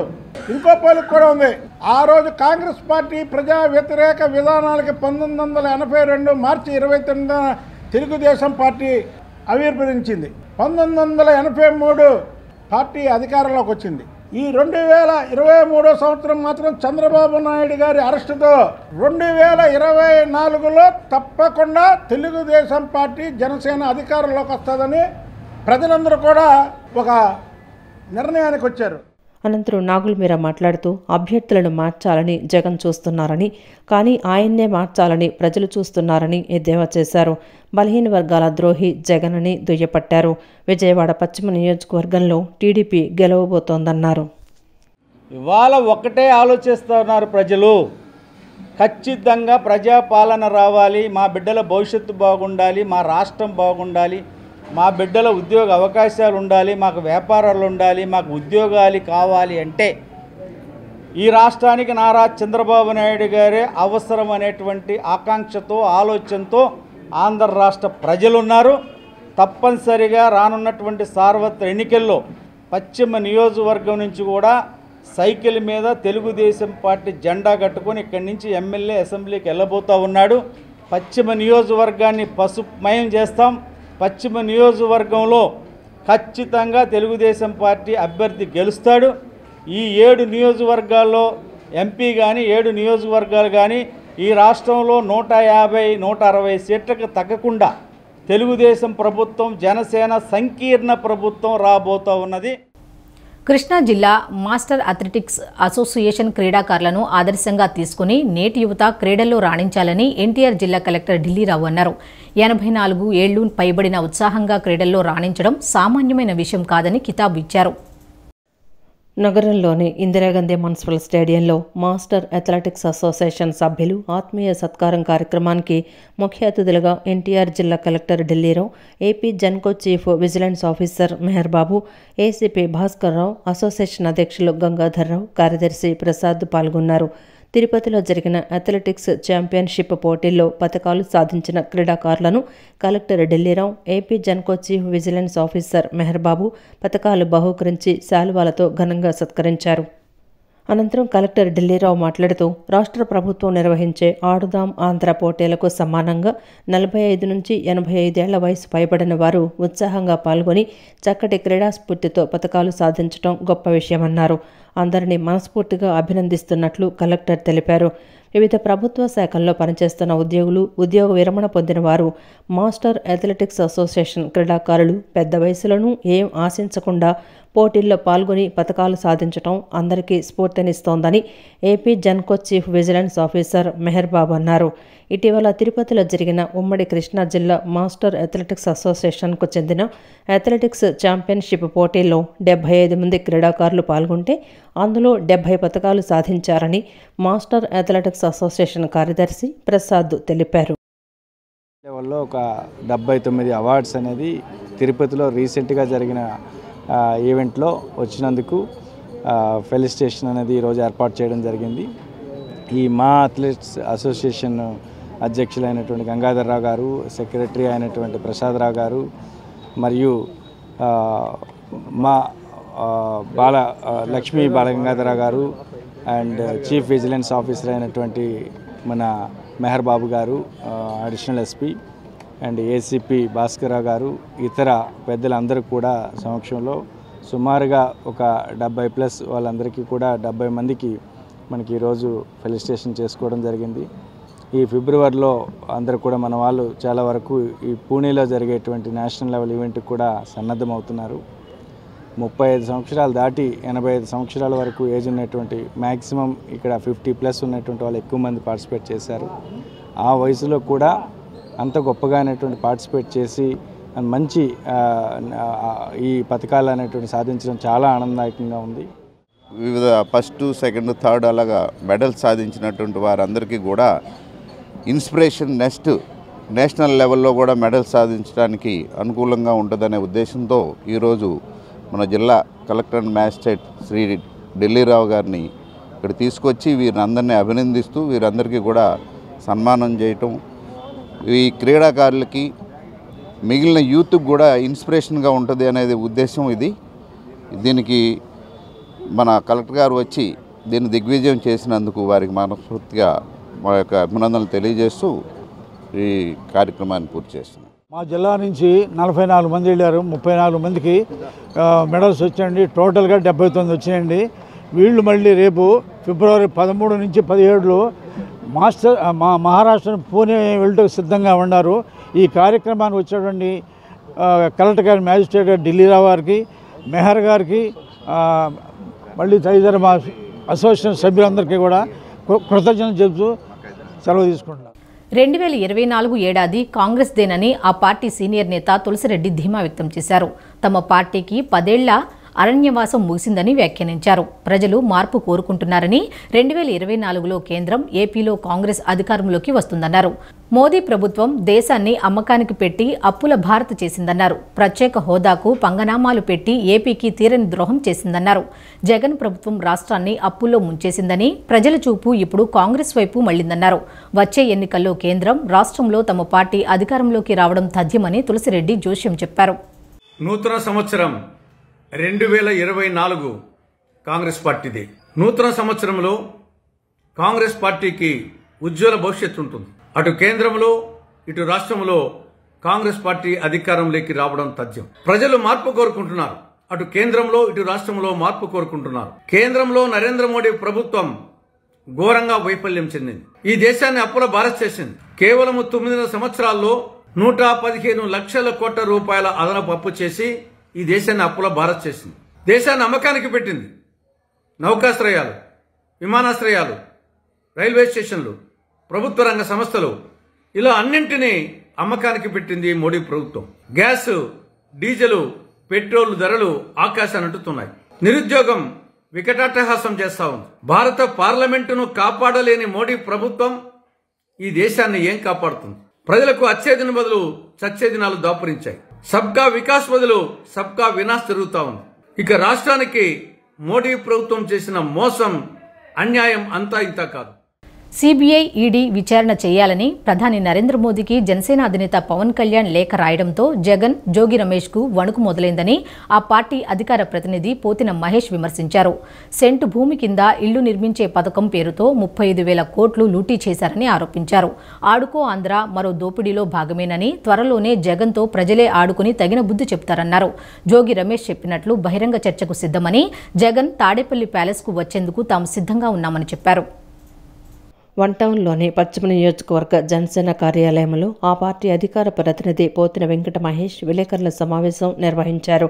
ఇంకో పోలిక కూడా ఉంది. ఆ రోజు కాంగ్రెస్ పార్టీ ప్రజా వ్యతిరేక విధానాలకి 1982 మార్చి 29న తెలుగుదేశం పార్టీ ఆవిర్భవించింది. 1983 పార్టీ అధికారంలోకి వచ్చింది. ఈ 2023 సంవత్సరం మాత్రం చంద్రబాబు నాయుడు గారి అరెస్టుతో 2024లో తప్పకుండా తెలుగుదేశం పార్టీ జనసేన అధికారంలోకి వస్తుందని ప్రజలందరూ కూడా ఒక నిర్ణయానికి వచ్చారు. అనంతరం నాగుల్ మీరా మాట్లాడుతూ అభ్యర్థులను మార్చాలని జగన్ చూస్తున్నారని, కానీ ఆయన్నే మార్చాలని ప్రజలు చూస్తున్నారని ఎద్దేవా చేశారు. బలహీన వర్గాల ద్రోహి జగన్ అని దుయ్యపట్టారు. విజయవాడ పశ్చిమ నియోజకవర్గంలో టీడీపీ గెలవబోతోందన్నారు. ఇవాళ ఒక్కటే ఆలోచిస్తున్నారు ప్రజలు, ఖచ్చితంగా ప్రజాపాలన రావాలి, మా బిడ్డల భవిష్యత్తు బాగుండాలి, మా రాష్ట్రం బాగుండాలి, మా బిడ్డల ఉద్యోగ అవకాశాలు ఉండాలి, మాకు వ్యాపారాలు ఉండాలి, మాకు ఉద్యోగాలు కావాలి అంటే ఈ రాష్ట్రానికి నారా చంద్రబాబు నాయుడు గారే అవసరం అనేటువంటి ఆకాంక్షతో ఆలోచనతో ఆంధ్ర రాష్ట్ర ప్రజలున్నారు. తప్పనిసరిగా రానున్నటువంటి సార్వత్రిక ఎన్నికల్లో పశ్చిమ నియోజకవర్గం నుంచి కూడా సైకిల్ మీద తెలుగుదేశం పార్టీ జెండా కట్టుకొని ఇక్కడి నుంచి ఎమ్మెల్యే అసెంబ్లీకి వెళ్ళబోతూ ఉన్నాడు. పశ్చిమ నియోజకవర్గాన్ని పసుపుమయం చేస్తాం. పశ్చిమ నియోజకవర్గంలో ఖచ్చితంగా తెలుగుదేశం పార్టీ అభ్యర్థి గెలుస్తాడు. ఈ 7 నియోజకవర్గాల్లో ఎంపీ కానీ 7 నియోజకవర్గాలు కానీ ఈ రాష్ట్రంలో 150-160 సీట్లకు తగ్గకుండా తెలుగుదేశం ప్రభుత్వం జనసేన సంకీర్ణ ప్రభుత్వం రాబోతూ ఉన్నది. కృష్ణా జిల్లా మాస్టర్ అథ్లెటిక్స్ అసోసియేషన్ క్రీడాకారులను ఆదర్శంగా తీసుకుని నేటి యువత క్రీడల్లో రాణించాలని ఎన్టీఆర్ జిల్లా కలెక్టర్ ఢిల్లీరావు అన్నారు. 84 ఏళ్లు పైబడిన ఉత్సాహంగా క్రీడల్లో రాణించడం సామాన్యమైన విషయం కాదని కితాబు ఇచ్చారు. నగరంలోని ఇందిరాగాంధీ మున్సిపల్ స్టేడియంలో మాస్టర్ అథ్లెటిక్స్ అసోసియేషన్ సభ్యులు ఆత్మీయ సత్కారం కార్యక్రమానికి ముఖ్య అతిథులుగా ఎన్టీఆర్ జిల్లా collector Dilli Rao, AP Genco chief vigilance officer Mehar Babu, ACP Bhaskar Rao, association అధ్యక్షులు గంగాధర్రావు, కార్యదర్శి ప్రసాద్ పాల్గొన్నారు. తిరుపతిలో జరిగిన అథ్లెటిక్స్ ఛాంపియన్షిప్ పోటీల్లో పతకాలు సాధించిన క్రీడాకారులను collector Dilli Rao, AP Genco chief vigilance officer Mehar Babu పతకాలు బహూకరించి శాలువాలతో ఘనంగా సత్కరించారు. అనంతరం కలెక్టర్ ఢిల్లీరావు మాట్లాడుతూ రాష్ట్ర ప్రభుత్వం నిర్వహించే ఆడుదాం ఆంధ్ర పోటీలకు సమానంగా 45 నుంచి 85 ఏళ్ల వయసు పైబడిన వారు ఉత్సాహంగా పాల్గొని చక్కటి క్రీడాస్ఫూర్తితో పతకాలు సాధించడం గొప్ప విషయమన్నారు. అందరినీ మనస్ఫూర్తిగా అభినందిస్తున్నట్లు కలెక్టర్ తెలిపారు. వివిధ ప్రభుత్వ శాఖల్లో పనిచేస్తున్న ఉద్యోగులు, ఉద్యోగ విరమణ పొందిన వారు, మాస్టర్ అథ్లెటిక్స్ అసోసియేషన్ క్రీడాకారులు పెద్ద వయసులను ఏం ఆశించకుండా పోటీల్లో పాల్గొని పతకాలు సాధించడం అందరికీ స్ఫూర్తినిస్తోందని AP Genco chief vigilance officer Mehar Babu అన్నారు. ఇటీవల తిరుపతిలో జరిగిన ఉమ్మడి కృష్ణా జిల్లా మాస్టర్ అథ్లెటిక్స్ అసోసియేషన్కు చెందిన అథ్లెటిక్స్ ఛాంపియన్షిప్ పోటీల్లో 75 మంది క్రీడాకారులు పాల్గొంటే అందులో 70 పతకాలు సాధించారని మాస్టర్ అథ్లెటిక్స్ అసోసియేషన్ కార్యదర్శి ప్రసాద్ తెలిపారు. లెవెల్లో ఒక 79 అవార్డ్స్ అనేది తిరుపతిలో రీసెంట్గా జరిగిన ఈవెంట్లో వచ్చినందుకు ఫెలిసిటేషన్ అనేది ఈరోజు ఏర్పాటు చేయడం జరిగింది. ఈ మా అథ్లెటిక్స్ అసోసియేషన్ అధ్యక్షులైనటువంటి గంగాధర్రావు గారు, సెక్రటరీ అయినటువంటి ప్రసాదరావు గారు మరియు మా లక్ష్మీ బాలగంగాధరరావు గారు అండ్ చీఫ్ విజిలెన్స్ ఆఫీసర్ అయినటువంటి మన మెహర్ బాబు గారు, additional SP and ACP Bhaskarrao గారు, ఇతర పెద్దలందరూ కూడా సమక్షంలో సుమారుగా ఒక 70+ వాళ్ళందరికీ కూడా 70 మందికి మనకి ఈరోజు ఫెలిసిటేషన్ చేసుకోవడం జరిగింది. ఈ ఫిబ్రవరిలో అందరూ కూడా మన వాళ్ళు చాలా వరకు ఈ పూణేలో జరిగేటువంటి నేషనల్ లెవెల్ ఈవెంట్కి కూడా సన్నద్ధమవుతున్నారు. 35 సంవత్సరాలు దాటి 85 సంవత్సరాల వరకు ఏజ్ ఉన్నటువంటి మ్యాక్సిమం ఇక్కడ 50+ ఉన్నటువంటి వాళ్ళు ఎక్కువ మంది పార్టిసిపేట్ చేశారు. ఆ వయసులో కూడా అంత గొప్పగా అనేటువంటి పార్టిసిపేట్ చేసి మంచి ఈ పథకాలు అనేటువంటి సాధించడం చాలా ఆనందదాయకంగా ఉంది. వివిధ ఫస్ట్, సెకండ్, థర్డ్ అలాగా మెడల్ సాధించినటువంటి వారందరికీ కూడా ఇన్స్పిరేషన్ నేషనల్ లెవెల్లో కూడా మెడల్ సాధించడానికి అనుకూలంగా ఉంటుందనే ఉద్దేశంతో ఈరోజు మన జిల్లా collector and magistrate Shri Dillirao గారిని ఇక్కడ తీసుకొచ్చి వీరందరినీ అభినందిస్తూ వీరందరికీ కూడా సన్మానం చేయటం, ఈ క్రీడాకారులకి మిగిలిన యూత్కి కూడా ఇన్స్పిరేషన్గా ఉంటుంది అనేది ఉద్దేశం ఇది. దీనికి మన కలెక్టర్ గారు వచ్చి దీన్ని దిగ్విజయం చేసినందుకు వారికి మనస్ఫూర్తిగా మా యొక్క అభినందనలు తెలియజేస్తూ ఈ కార్యక్రమాన్ని పూర్తి చేస్తున్నాం. మా జిల్లా నుంచి 44 మంది వెళ్ళారు. 34 మందికి మెడల్స్ వచ్చాయండి. టోటల్గా 79 వచ్చాయండి. వీళ్ళు మళ్ళీ రేపు ఫిబ్రవరి 13 నుంచి 17లో మహారాష్ట్ర పూణే వెళ్ళటకు సిద్ధంగా ఉన్నారు. ఈ కార్యక్రమానికి వచ్చేటువంటి కలెక్టర్ గారి, మ్యాజిస్ట్రేట్ గారు ఢిల్లీరావు గారికి, మెహర్ గారికి, మళ్ళీ తదితర మా అసోసియేషన్ సభ్యులందరికీ కూడా కృతజ్ఞతలు చెబుతూ సెలవు తీసుకుంటున్నాం. 2024 ఏడాది కాంగ్రెస్ దేనని ఆ పార్టీ సీనియర్ నేత తులసిరెడ్డి ధీమా వ్యక్తం చేశారు. తమ పార్టీకి 10 ఏళ్ల అరణ్యవాసం ముగిసిందని వ్యాఖ్యానించారు. ప్రజలు మార్పు కోరుకుంటున్నారని 2024లో కేంద్రం, ఏపీలో కాంగ్రెస్ అధికారంలోకి వస్తుందన్నారు. మోదీ ప్రభుత్వం దేశాన్ని అమ్మకానికి పెట్టి అప్పుల భారత్ చేసిందన్నారు. ప్రత్యేక హోదాకు పంగనామాలు పెట్టి ఏపీకి తీరని ద్రోహం చేసిందన్నారు. జగన్ ప్రభుత్వం రాష్ట్రాన్ని అప్పుల్లో ముంచేసిందని, ప్రజల చూపు ఇప్పుడు కాంగ్రెస్ వైపు మళ్లిందన్నారు. వచ్చే ఎన్నికల్లో కేంద్రం, రాష్ట్రంలో తమ పార్టీ అధికారంలోకి రావడం తథ్యమని తులసిరెడ్డి జోస్యం చెప్పారు. నూతన సంవత్సరం 2024 కాంగ్రెస్ పార్టీది. నూతన సంవత్సరంలో కాంగ్రెస్ పార్టీకి ఉజ్వల భవిష్యత్తు ఉంటుంది. అటు కేంద్రంలో, ఇటు రాష్ట్రంలో కాంగ్రెస్ పార్టీ అధికారంలోకి రావడం తథ్యం. ప్రజలు మార్పు కోరుకుంటున్నారు. అటు కేంద్రంలో, ఇటు రాష్ట్రంలో మార్పు కోరుకుంటున్నారు. కేంద్రంలో నరేంద్ర మోడీ ప్రభుత్వం ఘోరంగా వైఫల్యం చెందింది. ఈ దేశాన్ని అప్పుల భారత్ చేసింది. కేవలం 9 సంవత్సరాల్లో 115 లక్షల కోట్ల రూపాయల అదనపు అప్పు చేసి ఈ దేశాన్ని అప్పుల భారత్ చేసింది. దేశాన్ని అమ్మకానికి పెట్టింది. నౌకాశ్రయాలు, విమానాశ్రయాలు, రైల్వే స్టేషన్లు, ప్రభుత్వ రంగ సంస్థలు, ఇలా అన్నింటినీ అమ్మకానికి పెట్టింది మోడీ ప్రభుత్వం. గ్యాస్, డీజిల్, పెట్రోల్ ధరలు ఆకాశాన్ని అంటుతున్నాయి. నిరుద్యోగం వికటాట్టహాసం చేస్తా ఉంది. భారత పార్లమెంటును కాపాడలేని మోడీ ప్రభుత్వం ఈ దేశాన్ని ఏం కాపాడుతుంది? ప్రజలకు వచ్చేదిన బదులు చచ్చే దినాలు దాపురించాయి. సబ్కా వికాస్ బదులు సబ్కా వినాశ్ జరుగుతా ఉంది. ఇక రాష్ట్రానికి మోడీ ప్రభుత్వం చేసిన మోసం, అన్యాయం అంతా ఇంత కాదు. సీబీఐ, ఈడీ విచారణ చేయాలని ప్రధాని నరేంద్ర మోదీకి జనసేన అధినేత పవన్ కళ్యాణ్ లేఖ రాయడంతో జగన్, జోగి రమేష్ కు వణుకు మొదలైందని ఆ పార్టీ అధికార ప్రతినిధి పోతిన మహేష్ విమర్శించారు. సెంటు భూమి కింద ఇళ్లు నిర్మించే పథకం పేరుతో 35,000 కోట్లు లూటీ చేశారని ఆరోపించారు. ఆడుకో ఆంధ్ర మరో దోపిడీలో భాగమేనని, త్వరలోనే జగన్తో ప్రజలే ఆడుకుని తగిన బుద్ధి చెప్తారన్నారు. జోగి రమేష్ చెప్పినట్లు బహిరంగ చర్చకు సిద్ధమని, జగన్ తాడేపల్లి ప్యాలెస్కు వచ్చేందుకు తాము సిద్ధంగా ఉన్నామని చెప్పారు. వన్ టౌన్లోని పశ్చిమ నియోజకవర్గ జనసేన కార్యాలయంలో ఆ పార్టీ అధికార ప్రతినిధి పోతిన వెంకట మహేష్ విలేకరుల సమావేశం నిర్వహించారు.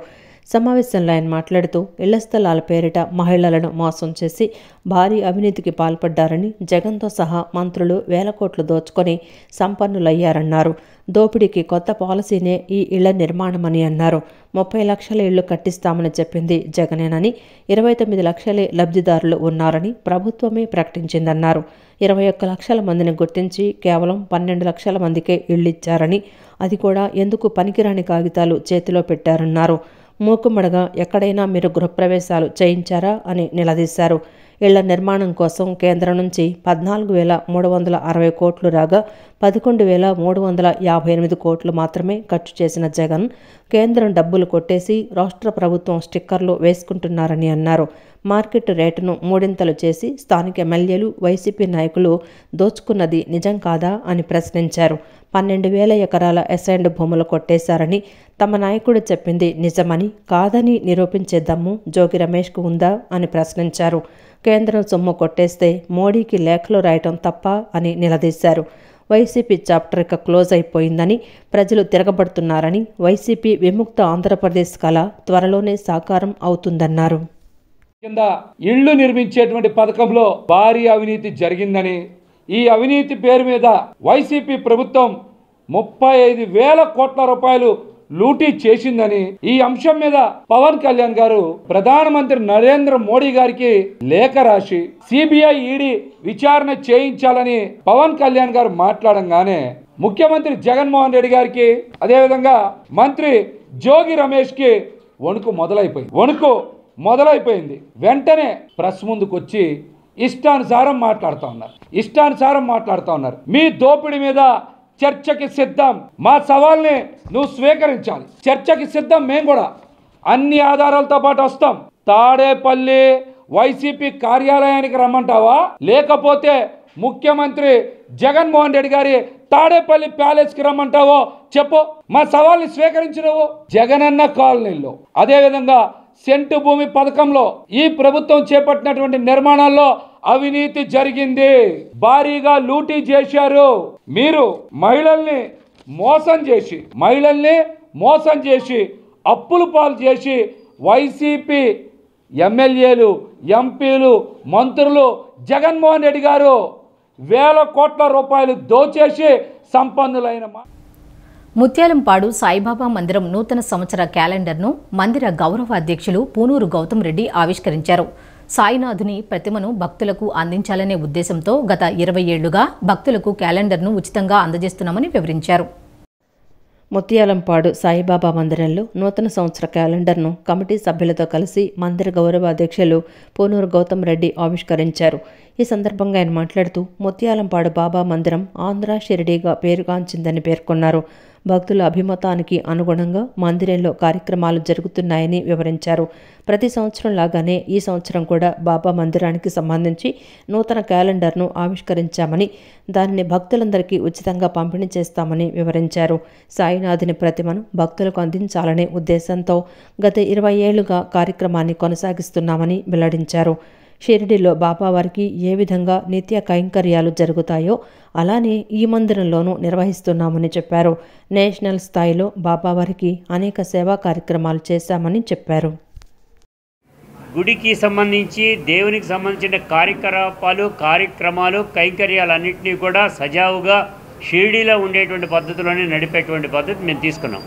సమావేశంలో ఆయన మాట్లాడుతూ ఇళ్ల స్థలాల పేరిట మహిళలను మోసం చేసి భారీ అవినీతికి పాల్పడ్డారని, జగన్తో సహా మంత్రులు వేల కోట్లు దోచుకొని సంపన్నులయ్యారన్నారు. దోపిడీకి కొత్త పాలసీనే ఈ ఇళ్ల నిర్మాణమని అన్నారు. 30 లక్షల ఇళ్లు కట్టిస్తామని చెప్పింది జగనేనని, 29 లక్షలే లబ్ధిదారులు ఉన్నారని ప్రభుత్వమే ప్రకటించిందన్నారు. 21 లక్షల మందిని గుర్తించి కేవలం 12 లక్షల మందికే ఇళ్లిచ్చారని, అది కూడా ఎందుకు పనికిరాని కాగితాలు చేతిలో పెట్టారన్నారు. మూకుమ్మడిగా ఎక్కడైనా మీరు గృహప్రవేశాలు చేయించారా అని నిలదీశారు. ఇళ్ల నిర్మాణం కోసం కేంద్రం నుంచి 14,360 కోట్లు రాగా 11,358 కోట్లు మాత్రమే ఖర్చు చేసిన జగన్ కేంద్రం డబ్బులు కొట్టేసి రాష్ట్ర ప్రభుత్వం స్టిక్కర్లు వేసుకుంటున్నారని అన్నారు. మార్కెట్ రేటును మూడింతలు చేసి స్థానిక ఎమ్మెల్యేలు, వైసీపీ నాయకులు దోచుకున్నది నిజం కాదా అని ప్రశ్నించారు. 12,000 ఎకరాల అసైన్డ్ భూములు కొట్టేశారని, తమ నాయకుడు చెప్పింది నిజమని, కాదని నిరూపించే దమ్ము జోగి రమేష్కు ఉందా అని ప్రశ్నించారు. కేంద్రం సొమ్ము కొట్టేస్తే మోడీకి లేఖలు రాయటం తప్ప అని నిలదీశారు. వైసీపీ చాప్టర్ ఇక క్లోజ్ అయిపోయిందని, ప్రజలు తిరగబడుతున్నారని, వైసీపీ విముక్త ఆంధ్రప్రదేశ్ కళ త్వరలోనే సాకారం అవుతుందన్నారు. కింద ఇళ్లు నిర్మించేటువంటి పథకంలో భారీ అవినీతి జరిగిందని, ఈ అవినీతి పేరు మీద వైసీపీ ప్రభుత్వం 35,000 కోట్ల రూపాయలు లూటీ చేసిందని ఈ అంశం మీద పవన్ కళ్యాణ్ గారు ప్రధానమంత్రి నరేంద్ర మోడీ గారికి లేఖ రాసి సిబిఐ ఈడీ విచారణ చేయించాలని పవన్ కళ్యాణ్ గారు మాట్లాడంగానే ముఖ్యమంత్రి జగన్మోహన్ రెడ్డి గారికి అదేవిధంగా మంత్రి జోగి రమేష్ కి వణుకు మొదలైపోయింది. వెంటనే ప్రెస్ ముందుకు వచ్చి ఇష్టానుసారం మాట్లాడుతూ ఉన్నారు. మీ దోపిడీ మీద చర్చకి సిద్ధం, మా సవాల్ని నువ్వు స్వీకరించాలి, చర్చకి సిద్ధం, మేము కూడా అన్ని ఆధారాలతో పాటు వస్తాం. తాడేపల్లి వైసీపీ కార్యాలయానికి రమ్మంటావా, లేకపోతే ముఖ్యమంత్రి జగన్మోహన్ రెడ్డి గారి తాడేపల్లి ప్యాలెస్ కి రమ్మంటావో చెప్పు. మా సవాల్ని స్వీకరించినవు. జగనన్న కాలనీలో అదేవిధంగా సెంటు భూమి పథకంలో ఈ ప్రభుత్వం చేపట్టినటువంటి నిర్మాణాల్లో అవినీతి జరిగింది, భారీగా లూటీ చేశారు. మీరు మహిళల్ని మోసం చేసి అప్పులు పాలు చేసి వైసీపీ ఎమ్మెల్యేలు, ఎంపీలు, మంత్రులు, జగన్మోహన్ రెడ్డి గారు వేల కోట్ల రూపాయలు దోచేసి సంపన్నులైన ముత్యాలంపాడు సాయిబాబా మందిరం నూతన సంవత్సర క్యాలెండర్ను మందిర గౌరవ అధ్యక్షులు పూనూరు గౌతమ్ రెడ్డి ఆవిష్కరించారు. సాయినాథుని ప్రతిమను భక్తులకు అందించాలనే ఉద్దేశంతో గత 20 ఏళ్లుగా భక్తులకు క్యాలెండర్ను ఉచితంగా అందజేస్తున్నామని వివరించారు. ముత్యాలంపాడు సాయిబాబా మందిరంలో నూతన సంవత్సర క్యాలెండర్ను కమిటీ సభ్యులతో కలిసి మందిర గౌరవ అధ్యక్షులు పూనూరు గౌతమ్ రెడ్డి ఆవిష్కరించారు. ఈ సందర్భంగా ఆయన మాట్లాడుతూ ముత్యాలంపాడు బాబా మందిరం ఆంధ్ర షిరిడీగా పేరుగాంచిందని పేర్కొన్నారు. భక్తుల అభిమతానికి అనుగుణంగా మందిరంలో కార్యక్రమాలు జరుగుతున్నాయని వివరించారు. ప్రతి సంవత్సరం లాగానే ఈ సంవత్సరం కూడా బాబా మందిరానికి సంబంధించి నూతన క్యాలెండర్ను ఆవిష్కరించామని, దానిని భక్తులందరికీ ఉచితంగా పంపిణీ చేస్తామని వివరించారు. సాయినాథుని ప్రతిమను భక్తులకు అందించాలనే ఉద్దేశంతో గత 20 ఏళ్లుగా కార్యక్రమాన్ని కొనసాగిస్తున్నామని వెల్లడించారు. షిరిడీలో బాబావారికి ఏ విధంగా నిత్య కైంకర్యాలు జరుగుతాయో అలానే ఈ మందిరంలోనూ నిర్వహిస్తున్నామని చెప్పారు. నేషనల్ స్థాయిలో బాబావారికి అనేక సేవా కార్యక్రమాలు చేశామని చెప్పారు. గుడికి సంబంధించి దేవునికి సంబంధించిన కార్యక్రమాలు కైంకర్యాలన్నింటినీ కూడా సజావుగా షిరిడీలో ఉండేటువంటి పద్ధతిలోనే నడిపేటువంటి పద్ధతి మేము తీసుకున్నాం.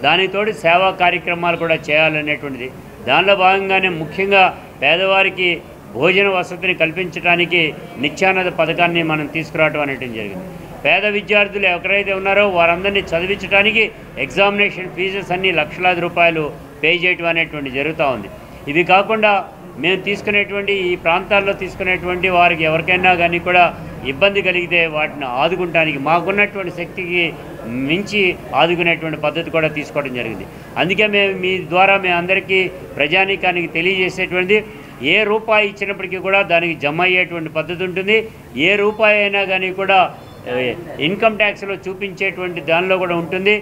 దానితోటి సేవా కార్యక్రమాలు కూడా చేయాలనేటువంటిది. దానిలో భాగంగానే ముఖ్యంగా పేదవారికి భోజన వసతిని కల్పించడానికి నిత్యాన్నద పథకాన్ని మనం తీసుకురావడం అనేటువంటి జరిగింది. పేద విద్యార్థులు ఎవరైతే ఉన్నారో వారందరినీ చదివించడానికి ఎగ్జామినేషన్ ఫీజెస్ అన్నీ లక్షలాది రూపాయలు పే చేయడం అనేటువంటి జరుగుతూ ఉంది. ఇవి కాకుండా మేము తీసుకునేటువంటి ఈ ప్రాంతాల్లో తీసుకునేటువంటి వారికి ఎవరికైనా కానీ కూడా ఇబ్బంది కలిగితే వాటిని ఆదుకుంటానికి మాకున్నటువంటి శక్తికి మించి ఆదుకునేటువంటి పద్ధతి కూడా తీసుకోవడం జరిగింది. అందుకే మీ ద్వారా మేము అందరికీ ప్రజానీకానికి తెలియజేసేటువంటిది, ఏ రూపాయి ఇచ్చినప్పటికీ కూడా దానికి జమ అయ్యేటువంటి పద్ధతి ఉంటుంది. ఏ రూపాయి అయినా కానీ కూడా ఇన్కమ్ ట్యాక్స్లో చూపించేటువంటి దానిలో కూడా ఉంటుంది.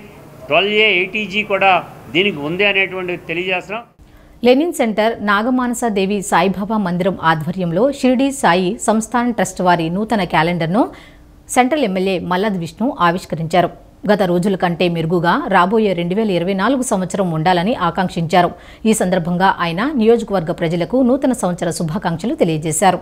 12A ATG కూడా దీనికి ఉంది అనేటువంటి తెలియజేస్తున్నాం. లెనిన్ సెంటర్ నాగమానసాదేవి సాయిబాబా మందిరం ఆధ్వర్యంలో షిరిడీ సాయి సంస్థాన్ ట్రస్ట్ వారి నూతన క్యాలెండర్ను సెంట్రల్ ఎమ్మెల్యే మల్లాది విష్ణు ఆవిష్కరించారు. గత రోజుల కంటే మెరుగుగా రాబోయే 2024 సంవత్సరం ఉండాలని ఆకాంక్షించారు. ఈ సందర్భంగా ఆయన నియోజకవర్గ ప్రజలకు నూతన సంవత్సర శుభాకాంక్షలు తెలియజేశారు.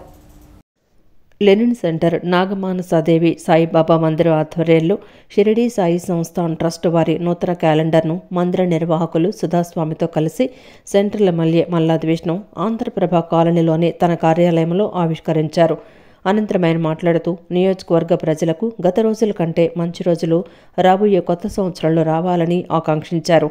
లెనిన్ సెంటర్ నాగమానసాదేవి సాయిబాబా మందిర ఆధ్వర్యంలో షిరిడీ సాయి సంస్థాన్ ట్రస్ట్ వారి నూతన క్యాలెండర్ను మందిర నిర్వాహకులు సుధాస్వామితో కలిసి సెంట్రల్ ఎమ్మెల్యే మల్లాది విష్ణు ఆంధ్రప్రభ కాలనీలోని తన కార్యాలయంలో ఆవిష్కరించారు. అనంతరం ఆయన మాట్లాడుతూ నియోజకవర్గ ప్రజలకు గత రోజుల కంటే మంచి రోజులు రాబోయే కొత్త సంవత్సరంలో రావాలని ఆకాంక్షించారు.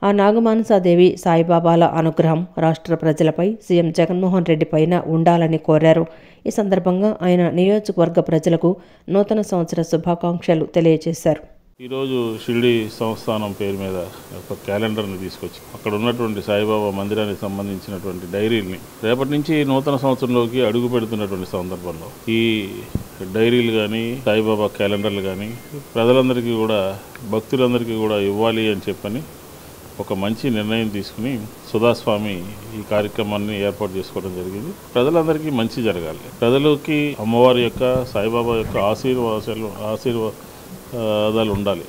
ఆ నాగమానసాదేవి సాయిబాబాల అనుగ్రహం రాష్ట్ర ప్రజలపై సీఎం జగన్మోహన్ రెడ్డి పైన ఉండాలని కోరారు. ఈ సందర్భంగా ఆయన నియోజకవర్గ ప్రజలకు నూతన సంవత్సర శుభాకాంక్షలు తెలియజేశారు. ఈరోజు షిరిడీ సంస్థానం పేరు మీద ఒక క్యాలెండర్ని తీసుకొచ్చి అక్కడ ఉన్నటువంటి సాయిబాబా మందిరానికి సంబంధించినటువంటి డైరీల్ని రేపటి నుంచి నూతన సంవత్సరంలోకి అడుగు పెడుతున్నటువంటి సందర్భంలో ఈ డైరీలు కానీ సాయిబాబా క్యాలెండర్లు కానీ ప్రజలందరికీ కూడా భక్తులందరికీ కూడా ఇవ్వాలి అని చెప్పని ఒక మంచి నిర్ణయం తీసుకుని సుధాస్వామి ఈ కార్యక్రమాన్ని ఏర్పాటు చేసుకోవడం జరిగింది. ప్రజలందరికీ మంచి జరగాలి, ప్రజలకి అమ్మవారి యొక్క సాయిబాబా యొక్క ఆశీర్వాదాలు ఉండాలి.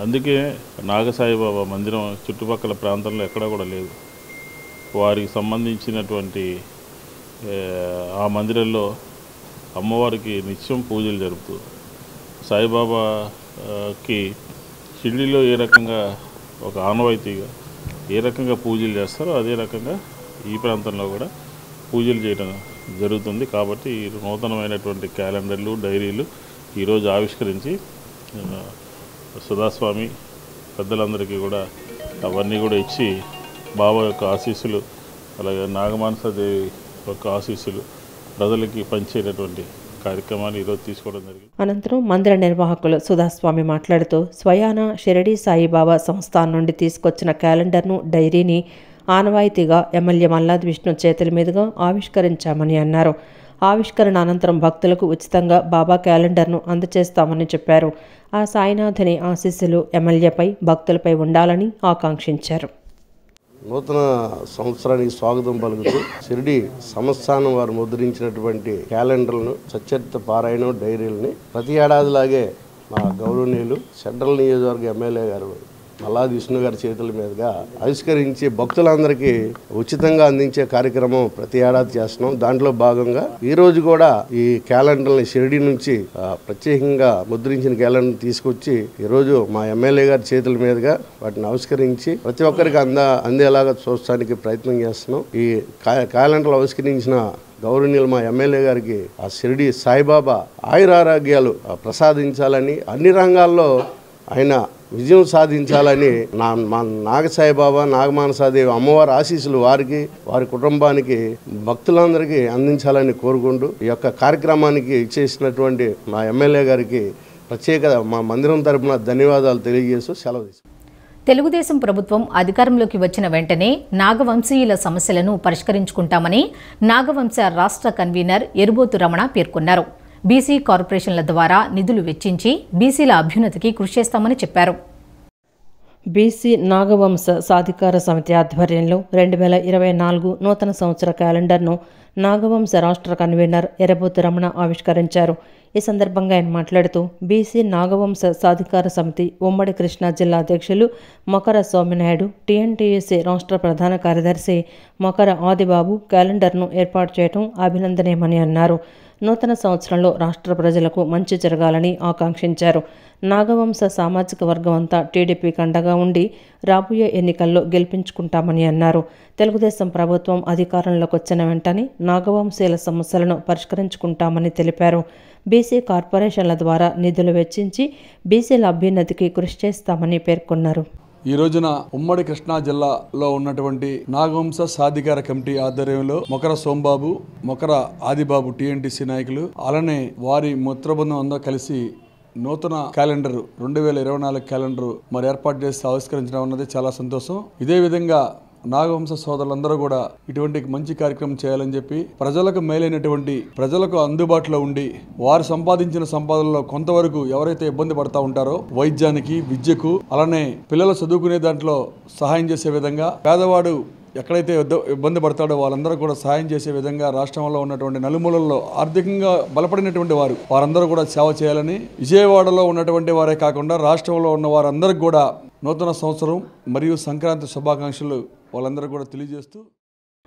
అందుకే నాగసాయిబాబా మందిరం చుట్టుపక్కల ప్రాంతంలో ఎక్కడా కూడా లేదు. వారికి సంబంధించినటువంటి ఆ మందిరంలో అమ్మవారికి నిత్యం పూజలు జరుపుతూ సాయిబాబాకి షిరిడీలో ఏ రకంగా ఒక ఆనవాయితీగా ఏ రకంగా పూజలు చేస్తారో అదే రకంగా ఈ ప్రాంతంలో కూడా పూజలు చేయడం జరుగుతుంది. కాబట్టి ఈ నూతనమైనటువంటి క్యాలెండర్లు, డైరీలు ఈరోజు ఆవిష్కరించి సుధాస్వామి పెద్దలందరికీ కూడా అవన్నీ కూడా ఇచ్చి బాబా యొక్క ఆశీస్సులు, అలాగే నాగమానసాదేవి యొక్క ఆశీస్సులు ప్రజలకి పంచేటటువంటి కార్యక్రమాన్ని ఈరోజు తీసుకోవడం జరిగింది. అనంతరం మందిర నిర్వాహకులు సుధాస్వామి మాట్లాడుతూ స్వయాన షిరిడి సాయిబాబా సంస్థానం నుండి తీసుకొచ్చిన క్యాలెండర్ను, డైరీని ఆనవాయితీగా ఎమ్మెల్యే మల్లాది విష్ణు చేతుల మీదుగా ఆవిష్కరించామని అన్నారు. ఆవిష్కరణ అనంతరం భక్తులకు ఉచితంగా బాబా క్యాలెండర్ను అందజేస్తామని చెప్పారు. ఆ సాయినాథుని ఆశీస్సులు ఎమ్మెల్యేపై, భక్తులపై ఉండాలని ఆకాంక్షించారు. నూతన సంవత్సరానికి స్వాగతం పలుకుతూ షిరిడి సంస్థానం వారు ముద్రించినటువంటి క్యాలెండర్లను, సచ్చరిత్ర పారాయణం, డైరీలని ప్రతి ఏడాదిలాగే మా గౌరవనీయులు సెంట్రల్ నియోజకవర్గ ఎమ్మెల్యే గారు మల్లాది విష్ణు గారి చేతుల మీదుగా ఆవిష్కరించి భక్తులందరికీ ఉచితంగా అందించే కార్యక్రమం ప్రతి ఏడాది చేస్తున్నాం. దాంట్లో భాగంగా ఈ రోజు కూడా ఈ క్యాలెండర్ని షిరిడి నుంచి ప్రత్యేకంగా ముద్రించిన క్యాలెండర్ తీసుకొచ్చి ఈరోజు మా ఎమ్మెల్యే గారి చేతుల మీదుగా వాటిని ఆవిష్కరించి ప్రతి ఒక్కరికి అందేలాగా చూడటానికి ప్రయత్నం చేస్తున్నాం. ఈ క్యాలెండర్లు ఆవిష్కరించిన గౌరవనీయులు మా ఎమ్మెల్యే గారికి ఆ షిరిడి సాయిబాబా ఆయురారోగ్యాలు ప్రసాదించాలని, అన్ని రంగాల్లో ఆయన విజయం సాధించాలని మా నాగసాయిబాబా, నాగమానసాదేవి అమ్మవారి ఆశీస్సులు వారికి, వారి కుటుంబానికి, భక్తులందరికీ అందించాలని కోరుకుంటూ ఈ యొక్క కార్యక్రమానికి ఇచ్చేసినటువంటి మా ఎమ్మెల్యే గారికి ప్రత్యేక మా మందిరం తరపున ధన్యవాదాలు తెలియజేస్తూ సెలవు తీసుకుంటాం. తెలుగుదేశం ప్రభుత్వం అధికారంలోకి వచ్చిన వెంటనే నాగవంశీయుల సమస్యలను పరిష్కరించుకుంటామని నాగవంశ రాష్ట్ర కన్వీనర్ ఎరుబోతు రమణ పేర్కొన్నారు. బీసీ కార్పొరేషన్ల ద్వారా నిధులు వెచ్చించి బీసీల అభ్యున్నతికి కృషి చేస్తామని చెప్పారు. బీసీ నాగవంశ సాధికార సమితి ఆధ్వర్యంలో 2024 నూతన సంవత్సర క్యాలెండర్ను నాగవంశ రాష్ట్ర కన్వీనర్ ఎరుబోతు రమణ ఆవిష్కరించారు. ఈ సందర్భంగా ఆయన మాట్లాడుతూ బీసీ నాగవంశ సాధికార సమితి ఉమ్మడి కృష్ణా జిల్లా అధ్యక్షులు మొకర సోమినాయుడు, టీఎన్టీయూసీ రాష్ట్ర ప్రధాన కార్యదర్శి మొకర ఆదిబాబు క్యాలెండర్ను ఏర్పాటు చేయడం అభినందనీయమని అన్నారు. నూతన సంవత్సరంలో రాష్ట్ర ప్రజలకు మంచి జరగాలని ఆకాంక్షించారు. నాగవంశ సామాజిక వర్గం అంతా టీడీపీకి అండగా ఉండి రాబోయే ఎన్నికల్లో గెలిపించుకుంటామని అన్నారు. తెలుగుదేశం ప్రభుత్వం అధికారంలోకి వచ్చిన వెంటనే నాగవంశీయుల సమస్యలను పరిష్కరించుకుంటామని తెలిపారు. బీసీ కార్పొరేషన్ల ద్వారా నిధులు వెచ్చించి బీసీల అభ్యున్నతికి కృషి చేస్తామని పేర్కొన్నారు. ఈ రోజున ఉమ్మడి కృష్ణా జిల్లాలో ఉన్నటువంటి నాగవంశ సాధికార కమిటీ ఆధ్వర్యంలో మొకర సోంబాబు, మొకర ఆదిబాబు టీఎన్టీసీ నాయకులు, అలానే వారి మిత్రబృందం అందరూ కలిసి నూతన క్యాలెండర్ 2024 క్యాలెండర్ మరి ఏర్పాటు చేసి ఆవిష్కరించడం అన్నది చాలా సంతోషం. ఇదే విధంగా నాగవంశ సోదరులందరూ కూడా ఇటువంటి మంచి కార్యక్రమం చేయాలని చెప్పి ప్రజలకు మేలైనటువంటి, ప్రజలకు అందుబాటులో ఉండి వారు సంపాదించిన సంపాదనలో కొంతవరకు ఎవరైతే ఇబ్బంది పడతా ఉంటారో వైద్యానికి, విద్యకు, అలానే పిల్లలు చదువుకునే దాంట్లో సహాయం చేసే విధంగా, పేదవాడు ఎక్కడైతే ఇబ్బంది పడతాడో వాళ్ళందరూ కూడా సహాయం చేసే విధంగా రాష్ట్రంలో ఉన్నటువంటి నలుమూలల్లో ఆర్థికంగా బలపడినటువంటి వారందరూ కూడా సేవ చేయాలని, విజయవాడలో ఉన్నటువంటి వారే కాకుండా రాష్ట్రంలో ఉన్న వారందరికీ కూడా నూతన సంవత్సరం మరియు సంక్రాంతి శుభాకాంక్షలు వాళ్ళందరూ కూడా తెలియజేస్తూ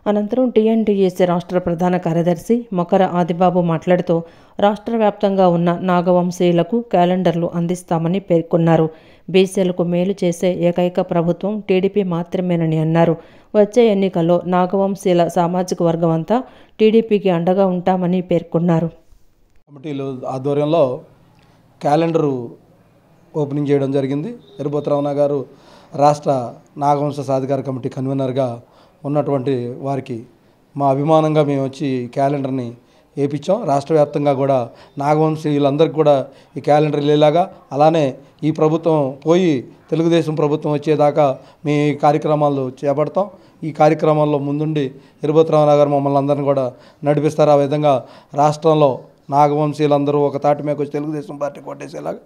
అనంతరం టీఎన్టీయూసీ రాష్ట్ర ప్రధాన కార్యదర్శి మొకర ఆదిబాబు మాట్లాడుతూ రాష్ట్ర వ్యాప్తంగా ఉన్న నాగవంశీయులకు క్యాలెండర్లు అందిస్తామని పేర్కొన్నారు. బీసీలకు మేలు చేసే ఏకైక ప్రభుత్వం టీడీపీ మాత్రమేనని అన్నారు. వచ్చే ఎన్నికల్లో నాగవంశీయుల సామాజిక వర్గం అంతా టీడీపీకి అండగా ఉంటామని పేర్కొన్నారు. కమిటీలు ఆధ్వర్యంలో క్యాలెండరు ఓపెనింగ్ చేయడం జరిగింది. ఎరుబోతు రమణ గారు రాష్ట్ర నాగవంశ సాధికార కమిటీ కన్వీనర్గా ఉన్నటువంటి వారికి మా అభిమానంగా మేము వచ్చి క్యాలెండర్ని వేయించాం. రాష్ట్ర వ్యాప్తంగా కూడా నాగవంశీయులందరికీ కూడా ఈ క్యాలెండర్ వెళ్ళేలాగా, అలానే ఈ ప్రభుత్వం పోయి తెలుగుదేశం ప్రభుత్వం వచ్చేదాకా మీ కార్యక్రమాలు చేపడతాం. ఈ కార్యక్రమాల్లో ముందుండి ఎరుబోతు రమణ గారు మమ్మల్ని అందరినీ కూడా నడిపిస్తారు. ఆ విధంగా రాష్ట్రంలో నాగవంశీయులందరూ ఒక తాటి మీద వచ్చి తెలుగుదేశం పార్టీ కొట్టేసేలాగా,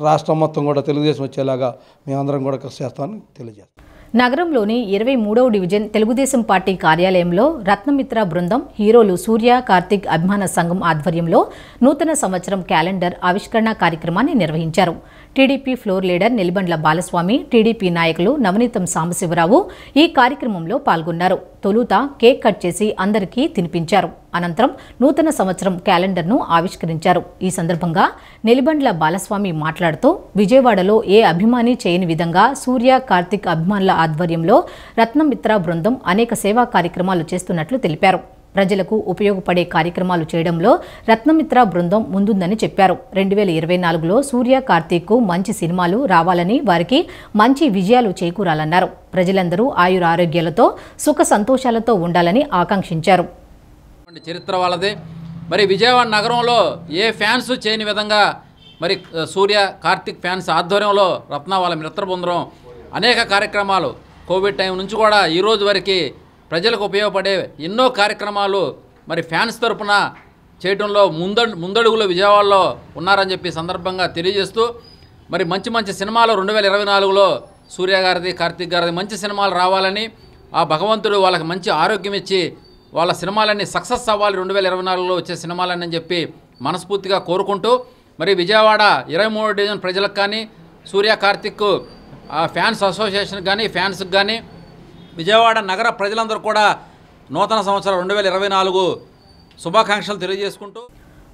రాష్ట్రం మొత్తం కూడా తెలుగుదేశం వచ్చేలాగా మేమందరం కూడా కృషి చేస్తామని తెలియజేస్తాం. నగరంలోని 23వ డివిజన్ తెలుగుదేశం పార్టీ కార్యాలయంలో రత్నమిత్ర బృందం, హీరోలు సూర్య, కార్తిక్ అభిమాన సంఘం ఆధ్వర్యంలో నూతన సంవత్సరం క్యాలెండర్ ఆవిష్కరణ కార్యక్రమాన్ని నిర్వహించారు. TDP floor leader Nellibandla Balaswamy, TDP నాయకులు నవనీతం సాంబశివరావు ఈ కార్యక్రమంలో పాల్గొన్నారు. తొలుత కేక్ కట్ చేసి అందరికీ తినిపించారు. అనంతరం నూతన సంవత్సరం క్యాలెండర్ను ఆవిష్కరించారు. ఈ సందర్భంగా నెలిబండ్ల బాలస్వామి మాట్లాడుతూ విజయవాడలో ఏ అభిమాని చేయని విధంగా సూర్య కార్తిక్ అభిమానుల ఆధ్వర్యంలో రత్నమిత్ర బృందం అనేక సేవా కార్యక్రమాలు చేస్తున్నట్లు తెలిపారు. ప్రజలకు ఉపయోగపడే కార్యక్రమాలు చేయడంలో రత్నమిత్ర బృందం ముందుందని చెప్పారు. 2024లో సూర్య కార్తీక్ మంచి సినిమాలు రావాలని, వారికి మంచి విజయాలు చేకూరాలన్నారు. ప్రజలందరూ ఆయురారోగ్యాలతో సుఖ సంతోషాలతో ఉండాలని ఆకాంక్షించారు. చరిత్ర వాళ్ళదే. మరి విజయవాడ నగరంలో ఏ ఫ్యాన్స్ చేయని విధంగా మరి సూర్య కార్తిక్ ఫ్యాన్స్ ఆధ్వర్యంలో రత్న వాళ్ళ మిత్ర బృందం అనేక కార్యక్రమాలు కోవిడ్ టైం నుంచి కూడా ఈ రోజు వరకు ప్రజలకు ఉపయోగపడే ఎన్నో కార్యక్రమాలు మరి ఫ్యాన్స్ తరపున చేయడంలో ముందడుగులో విజయవాడలో ఉన్నారని చెప్పి సందర్భంగా తెలియజేస్తూ మరి మంచి మంచి సినిమాలు 2024లో సూర్య గారిది కార్తీక్ గారిది మంచి సినిమాలు రావాలని, ఆ భగవంతుడు వాళ్ళకి మంచి ఆరోగ్యం ఇచ్చి వాళ్ళ సినిమాలన్నీ సక్సెస్ అవ్వాలి 2024లో వచ్చే సినిమాలన్నీ అని చెప్పి మనస్ఫూర్తిగా కోరుకుంటూ మరి విజయవాడ 23వ డివిజన్ ప్రజలకు కానీ సూర్య కార్తిక్ ఫ్యాన్స్ అసోసియేషన్ కానీ ఫ్యాన్స్కి కానీ విజయవాడ నగర ప్రజలందరూ కూడా నూతన సంవత్సరం 2024 శుభాకాంక్షలు తెలియజేసుకుంటూ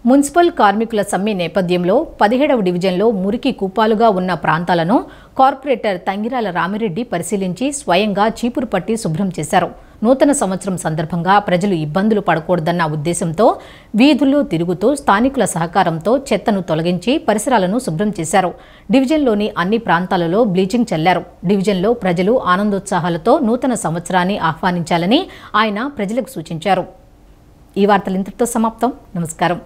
మున్సిపల్ కార్మికుల సమ్మె నేపథ్యంలో 17వ డివిజన్లో మురికి కూపాలుగా ఉన్న ప్రాంతాలను కార్పొరేటర్ తంగిరాల రామిరెడ్డి పరిశీలించి స్వయంగా చీపురు పట్టి శుభ్రం చేశారు. నూతన సంవత్సరం సందర్భంగా ప్రజలు ఇబ్బందులు పడకూడదన్న ఉద్దేశంతో వీధుల్లో తిరుగుతూ స్థానికుల సహకారంతో చెత్తను తొలగించి పరిసరాలను శుభ్రం చేశారు. డివిజన్లోని అన్ని ప్రాంతాలలో బ్లీచింగ్ చల్లారు. డివిజన్లో ప్రజలు ఆనందోత్సాహాలతో నూతన సంవత్సరాన్ని ఆహ్వానించాలని ఆయన ప్రజలకు సూచించారు. ఈ వార్తలు ఇంతటితో సమాప్తం. నమస్కారం.